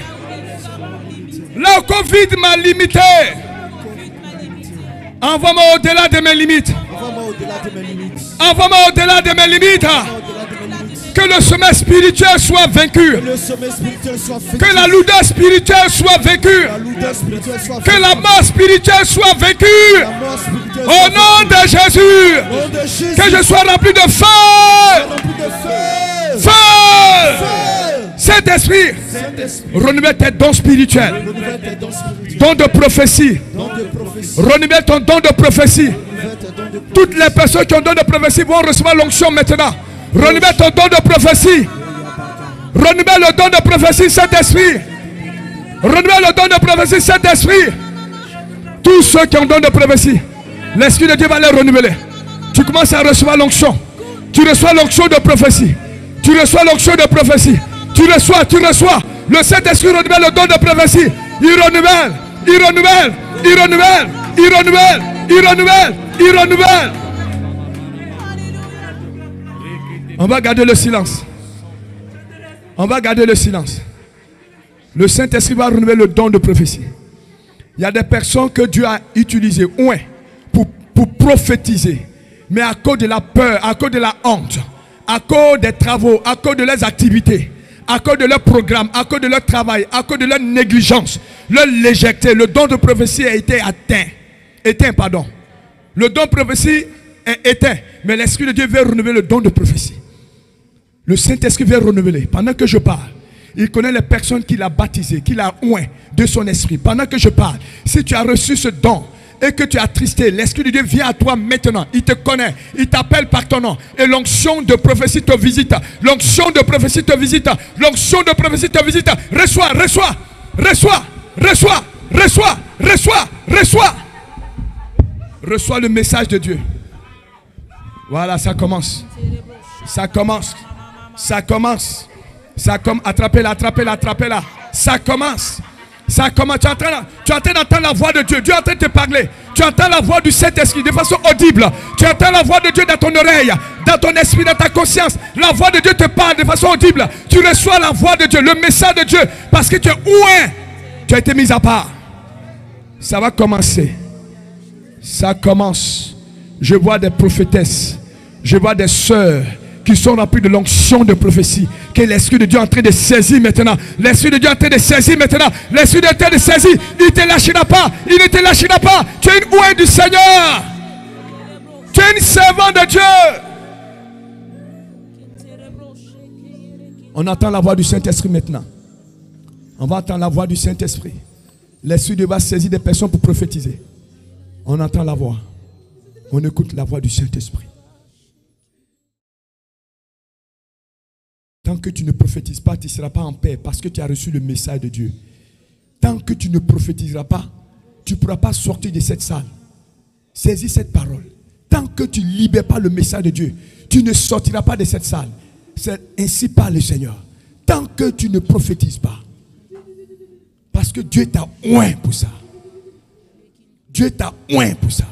Speaker 1: Là où Covid m'a limité. Envoie-moi au-delà de mes limites. Envoie-moi au-delà de mes limites. Que le sommet spirituel soit vaincu. Que la lourdeur spirituelle soit vaincue. Que la mort spirituelle soit vaincue. Au nom de Jésus. Que je sois rempli de feu. Feu. Saint-Esprit, renouvelle tes dons spirituels. Don de prophétie. Renouvelle ton don de prophétie. Toutes les personnes qui ont don de prophétie vont recevoir l'onction maintenant. Renouvelle ton don de prophétie. Renouvelle le don de prophétie, Saint-Esprit. Renouvelle le don de prophétie, Saint-Esprit. Tous ceux qui ont don de prophétie, l'Esprit de Dieu va les renouveler. Tu commences à recevoir l'onction. Tu reçois l'onction de prophétie. Tu reçois l'onction de prophétie. Tu reçois. Le Saint-Esprit renouvelle le don de prophétie. Il renouvelle. Il renouvelle. Il renouvelle. Il renouvelle. Il renouvelle. Il renouvelle. On va garder le silence. On va garder le silence. Le Saint-Esprit va renouveler le don de prophétie. Il y a des personnes que Dieu a utilisées pour prophétiser. Mais à cause de la peur, à cause de la honte, à cause des travaux, à cause de leurs activités, à cause de leur programme, à cause de leur travail, à cause de leur négligence, leur légèreté, le don de prophétie a été éteint, pardon. Le don de prophétie est éteint, mais l'Esprit de Dieu veut renouveler le don de prophétie. Le Saint-Esprit veut renouveler. Pendant que je parle, il connaît les personnes qu'il a baptisées, qu'il a oint de son esprit. Pendant que je parle, si tu as reçu ce don et que tu es attristé, l'Esprit de Dieu vient à toi maintenant. Il te connaît, il t'appelle par ton nom. Et l'onction de prophétie te visite. L'onction de prophétie te visite. L'onction de prophétie te visite. Reçois, reçois, reçois, reçois, reçois, reçois, reçois. Reçois le message de Dieu. Voilà, ça commence. Ça commence. Ça commence. Ça commence. Attrapez-la, attrapez-la, attrapez-la. Ça commence. Ça commence. Tu es en train d'entendre la voix de Dieu. Dieu est en train de te parler. Tu entends la voix du Saint-Esprit de façon audible. Tu entends la voix de Dieu dans ton oreille, dans ton esprit, dans ta conscience. La voix de Dieu te parle de façon audible. Tu reçois la voix de Dieu, le message de Dieu. Parce que tu es oint. Tu as été mis à part. Ça va commencer. Ça commence. Je vois des prophétesses. Je vois des sœurs qui sont remplies de l'onction de prophétie. Que l'Esprit de Dieu est en train de saisir maintenant. L'Esprit de Dieu est en train de saisir maintenant. L'Esprit de Dieu est en train de saisir. Il ne te lâchera pas. Il ne te lâchera pas. Tu es une ouïe du Seigneur. Tu es une servante de Dieu. On entend la voix du Saint-Esprit maintenant. On va entendre la voix du Saint-Esprit. L'Esprit de Dieu va saisir des personnes pour prophétiser. On entend la voix. On écoute la voix du Saint-Esprit. Tant que tu ne prophétises pas, tu ne seras pas en paix parce que tu as reçu le message de Dieu. Tant que tu ne prophétiseras pas, tu ne pourras pas sortir de cette salle. Saisis cette parole. Tant que tu ne libères pas le message de Dieu, tu ne sortiras pas de cette salle. C'est ainsi parle le Seigneur. Tant que tu ne prophétises pas. Parce que Dieu t'a oint pour ça. Dieu t'a oint pour ça.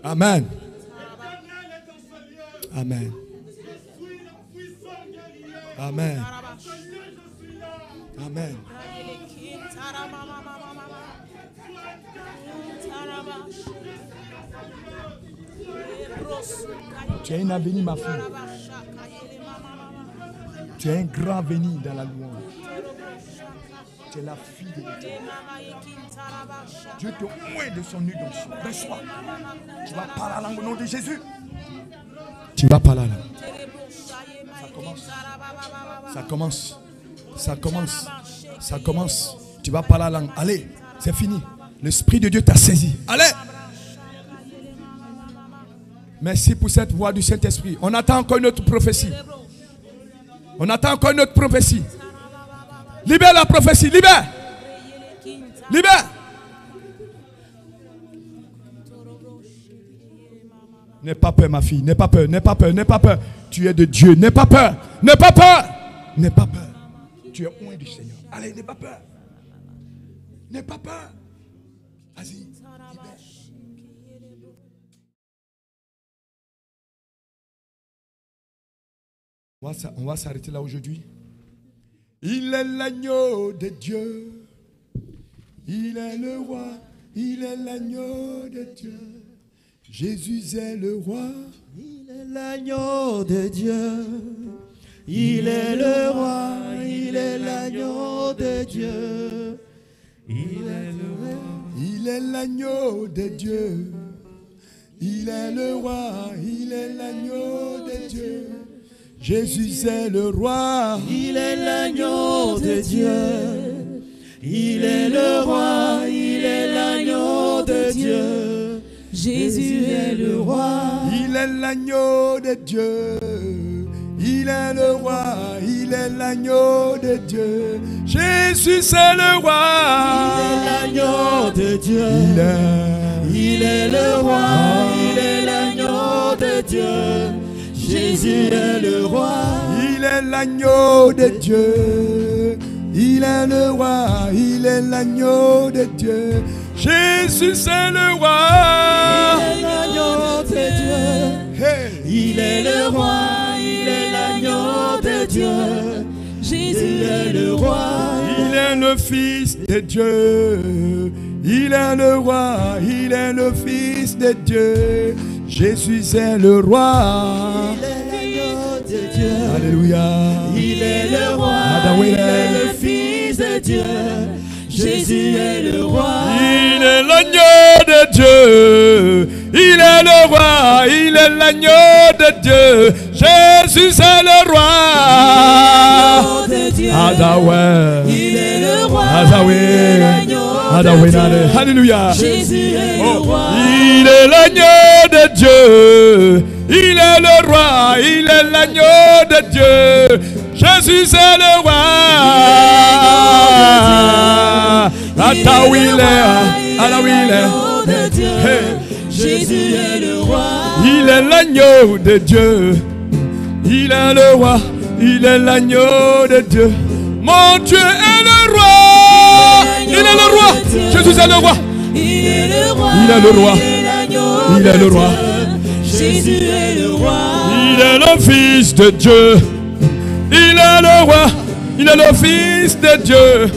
Speaker 1: Amen. Amen. Amen. Amen. Tu as un avenir, ma fille. Tu as un grand avenir dans la louange. Tu es la fille de Dieu. Dieu te oint de son onction. Reçois. Tu vas parler la langue au nom de Jésus. Tu vas parler la langue. Ça commence. Ça commence. Ça commence. Tu vas parler la langue. Allez, c'est fini. L'Esprit de Dieu t'a saisi. Allez. Merci pour cette voix du Saint-Esprit. On attend encore une autre prophétie. On attend encore une autre prophétie. Libère la prophétie. Libère. Libère. N'aie pas peur, ma fille. N'aie pas peur. N'aie pas peur. N'aie pas peur. Tu es de Dieu. N'aie pas peur. N'aie pas peur. N'aie pas peur. Tu es oint du Seigneur. Allez, n'aie pas peur. N'aie pas peur. Vas-y. Libère. On va s'arrêter là aujourd'hui. Il est l'agneau de Dieu. Il est le roi. Il est l'agneau de Dieu. Jésus est le roi.
Speaker 2: Il est l'agneau de Dieu. Il est le roi. Il est l'agneau de Dieu. Il est le roi.
Speaker 1: Il est l'agneau de Dieu. Il est le roi. Il est l'agneau de Dieu. Jésus est le roi.
Speaker 2: Il est l'agneau de Dieu. Il est le roi. Il est l'agneau de Dieu. Jésus est le roi.
Speaker 1: Il est l'agneau de Dieu. Il est le roi. Il est l'agneau de Dieu. Jésus est le roi.
Speaker 2: Il est l'agneau de Dieu. Il est le roi. Il est l'agneau de Dieu. Jésus est le roi.
Speaker 1: Il est l'agneau de Dieu. Il est le roi. Il est l'agneau de Dieu. Jésus est le roi.
Speaker 2: Il est l'agneau de Dieu.
Speaker 1: Hey.
Speaker 2: Il est le roi. Il est l'agneau de Dieu. Jésus est le roi.
Speaker 1: Il est le Fils de Dieu. Il est le roi. Il est le Fils de Dieu. Jésus est le roi.
Speaker 2: Il est l'agneau de Dieu.
Speaker 1: Alléluia.
Speaker 2: Il est le roi. Il est le Fils de Dieu. Jésus est le roi.
Speaker 1: Il est l'agneau de Dieu. Il est le roi. Il est l'agneau de Dieu. Jésus est le roi.
Speaker 2: Il est le roi.
Speaker 1: Alléluia.
Speaker 2: Jésus est le roi.
Speaker 1: Il est l'agneau de Dieu. Il est le roi. Il est l'agneau de Dieu. Jésus est le roi.
Speaker 2: Jésus est le roi.
Speaker 1: Il est l'agneau de Dieu. Il est le roi. Il est l'agneau de Dieu. Mon Dieu est le roi. Il est le roi. Jésus est le roi.
Speaker 2: Il est le roi.
Speaker 1: Il est le roi. Il est le roi.
Speaker 2: Jésus est le roi.
Speaker 1: Il est le Fils de Dieu. Il est le roi. Il est le Fils de Dieu.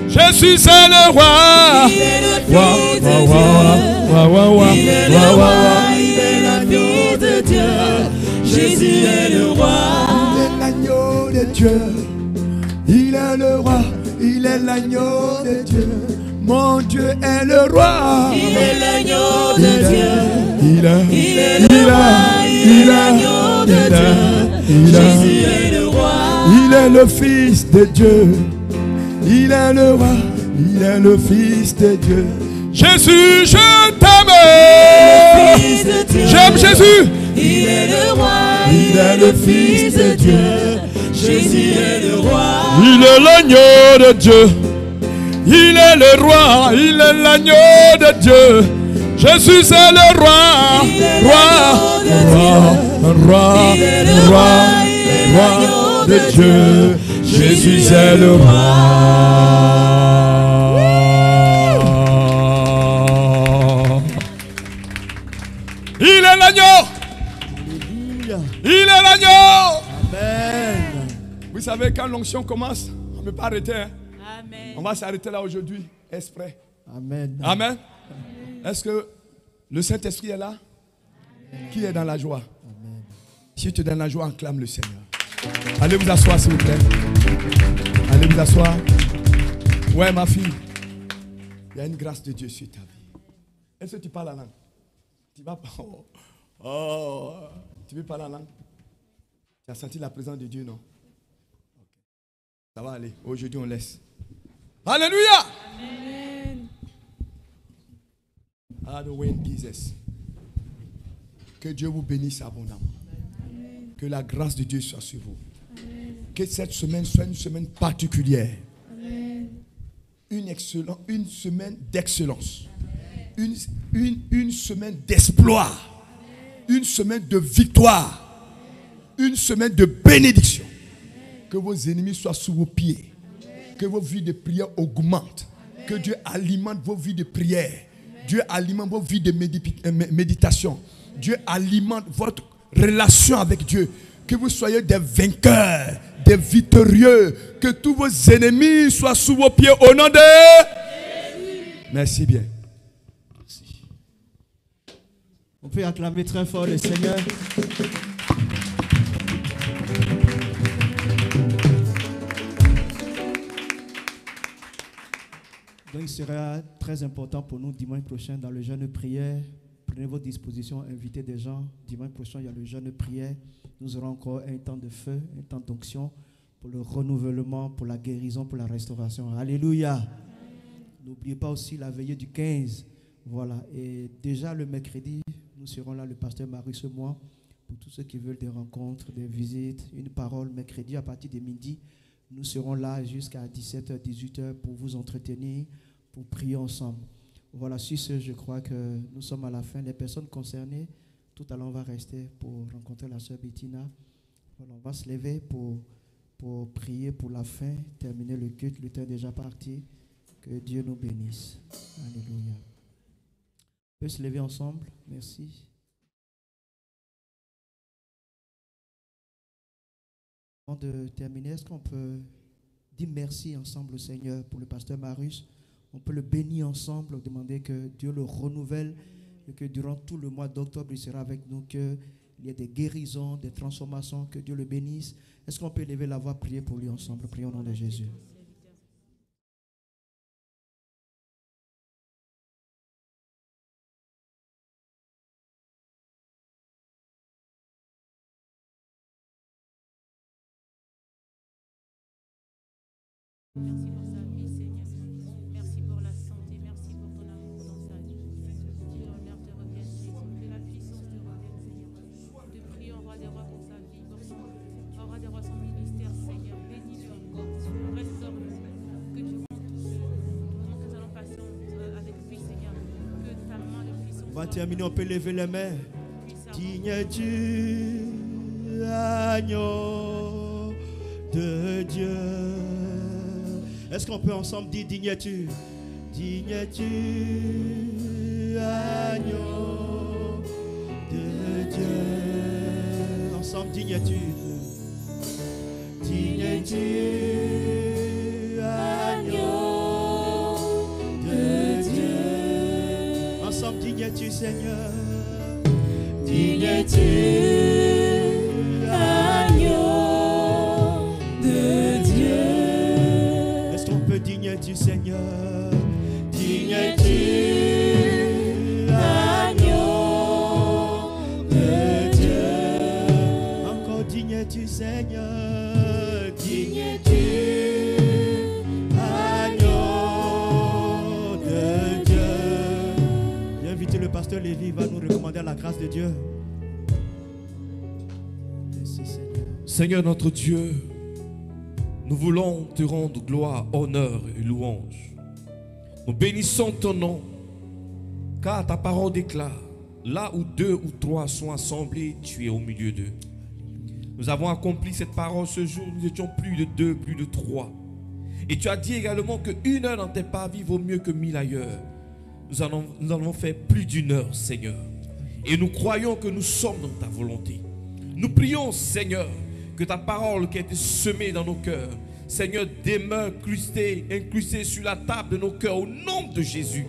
Speaker 1: Jésus est le roi.
Speaker 2: Il est le Fils de Dieu. Il est le roi. Il est l'agneau de Dieu. Jésus est le roi.
Speaker 1: Il est l'agneau de Dieu. Il est le roi. Il est l'agneau de Dieu. Mon Dieu est le roi.
Speaker 2: Il est l'agneau de Dieu.
Speaker 1: Il est
Speaker 2: le roi. Il est l'agneau de Dieu. Jésus est le roi.
Speaker 1: Il est le Fils de Dieu. Il est le roi. Il est le Fils de Dieu. Jésus, je t'aime. J'aime Jésus.
Speaker 2: Il est le roi.
Speaker 1: Il est le Fils de Dieu.
Speaker 2: Jésus est le roi.
Speaker 1: Il est l'agneau de Dieu. Il est le roi. Il est l'agneau de Dieu. Jésus est le roi. Roi de Dieu. Jésus est le roi. Il est l'agneau. Il est l'agneau.
Speaker 2: Amen.
Speaker 1: Vous savez, quand l'onction commence, on ne peut pas arrêter. Hein?
Speaker 3: Amen.
Speaker 1: On va s'arrêter là aujourd'hui. Exprès.
Speaker 2: Amen.
Speaker 1: Amen. Est-ce que le Saint-Esprit est là? Qui est dans la joie? Si tu es dans la joie, acclame le Seigneur. Allez vous asseoir, s'il vous plaît. Allez vous asseoir. Ouais, ma fille. Il y a une grâce de Dieu sur ta vie. Est-ce que tu parles la langue? Tu vas pas. Oh. Tu veux parler la langue? Tu as senti la présence de Dieu, non? Okay. Ça va aller. Aujourd'hui, on laisse. Alléluia! Amen. Halloween Jesus. Que Dieu vous bénisse abondamment. Amen. Que la grâce de Dieu soit sur vous. Amen. Que cette semaine soit une semaine particulière. Amen. Une semaine d'excellence. Une semaine d'exploit. Une semaine de victoire. Une semaine de bénédiction. Que vos ennemis soient sous vos pieds. Que vos vies de prière augmentent. Que Dieu alimente vos vies de prière. Dieu alimente vos vies de méditation. Dieu alimente votre relation avec Dieu. Que vous soyez des vainqueurs, des victorieux. Que tous vos ennemis soient sous vos pieds au nom de Jésus. Merci bien. Merci.
Speaker 2: On peut acclamer très fort le Seigneur. Donc il sera très important pour nous dimanche prochain dans le jeûne de prière. Prenez vos dispositions, invitez des gens. Dimanche prochain, il y a le jeûne de prière. Nous aurons encore un temps de feu, un temps d'onction pour le renouvellement, pour la guérison, pour la restauration. Alléluia. N'oubliez pas aussi la veillée du 15. Voilà. Et déjà le mercredi, nous serons là, le pasteur Marie ce mois, pour tous ceux qui veulent des rencontres, des visites, une parole mercredi à partir de midi. Nous serons là jusqu'à 17h, 18h pour vous entretenir, pour prier ensemble. Voilà, sur ce, je crois que nous sommes à la fin. Les personnes concernées, tout à l'heure, on va rester pour rencontrer la sœur Bettina. Voilà, on va se lever pour prier pour la fin, terminer le culte. Le temps est déjà parti. Que Dieu nous bénisse. Alléluia. On peut se lever ensemble. Merci. Avant de terminer, est-ce qu'on peut dire merci ensemble au Seigneur pour le pasteur Marius? On peut le bénir ensemble, demander que Dieu le renouvelle et que durant tout le mois d'octobre, il sera avec nous, qu'il y ait des guérisons, des transformations, que Dieu le bénisse. Est-ce qu'on peut lever la voix, prier pour lui ensemble? Prions au nom de Jésus.
Speaker 4: Merci pour sa vie, Seigneur. Merci pour la santé. Merci pour ton amour dans sa vie. Que l'honneur te revienne, Jésus. Que la puissance te revienne, Seigneur. Te prie, au roi des rois, pour sa vie. Au roi des rois, son ministère, Seigneur. Bénis-le encore. Restaure-le. Que durant tout ce moment que nous allons passer avec lui, Seigneur, que ta main de puissance.
Speaker 2: On va terminer, on peut lever les mains. Digne es-tu, agneau de Dieu. Est-ce qu'on peut ensemble dire digne es-tu? Digne es-tu, agneau de Dieu. Ensemble, digne es-tu? Digne es-tu, agneau de Dieu. Ensemble, digne es-tu, Seigneur? Digne es-tu, agneau de Dieu. Digne es-tu, Seigneur? Digne es-tu, agneau de Dieu. Encore digne es-tu, Seigneur? Digne es-tu, agneau de Dieu. J'ai invité le pasteur Lévi, il va nous recommander la grâce de Dieu. Merci, Seigneur.
Speaker 5: Seigneur notre Dieu, nous voulons te rendre gloire, honneur et louange. Nous bénissons ton nom, car ta parole déclare, là où 2 ou 3 sont assemblés, tu es au milieu d'eux. Nous avons accompli cette parole ce jour, nous étions plus de 2, plus de 3. Et tu as dit également que 1 heure dans tes parvis vaut mieux que 1000 ailleurs. Nous allons faire plus d'1 heure, Seigneur. Et nous croyons que nous sommes dans ta volonté. Nous prions, Seigneur, que ta parole qui a été semée dans nos cœurs, Seigneur, demeure incrustée sur la table de nos cœurs au nom de Jésus.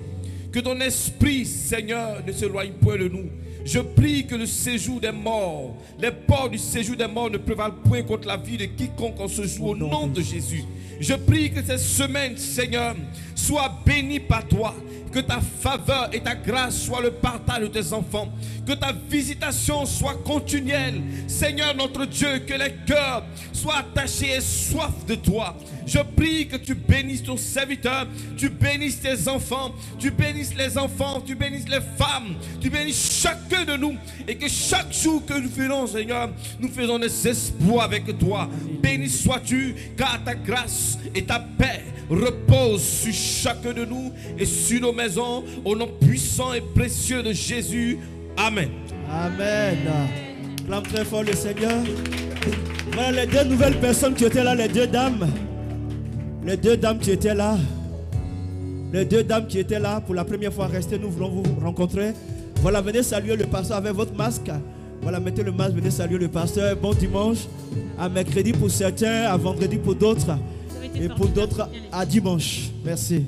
Speaker 5: Que ton esprit, Seigneur, ne s'éloigne point de nous. Je prie que le séjour des morts, les ports du séjour des morts ne prévalent point contre la vie de quiconque en ce jour au nom de Jésus. Je prie que cette semaine, Seigneur, soit bénie par toi. Que ta faveur et ta grâce soient le partage de tes enfants. Que ta visitation soit continuelle. Seigneur notre Dieu, que les cœurs soient attachés et soif de toi. Je prie que tu bénisses ton serviteur, tu bénisses tes enfants, tu bénisses les enfants, tu bénisses les femmes, tu bénisses chacun de nous. Et que chaque jour que nous faisons, Seigneur, nous faisons des espoirs avec toi. Béni sois-tu, car ta grâce et ta paix repose sur chacun de nous et sur nos maisons, au nom puissant et précieux de Jésus. Amen.
Speaker 2: Amen. Clame très fort le Seigneur. Voilà les deux nouvelles personnes qui étaient là, les deux dames. Les deux dames qui étaient là. Les deux dames qui étaient là pour la première fois, restez, nous voulons vous rencontrer. Voilà, venez saluer le pasteur avec votre masque. Voilà, mettez le masque, venez saluer le pasteur. Bon dimanche. À mercredi pour certains, à vendredi pour d'autres. Et pour d'autres, à dimanche. Merci.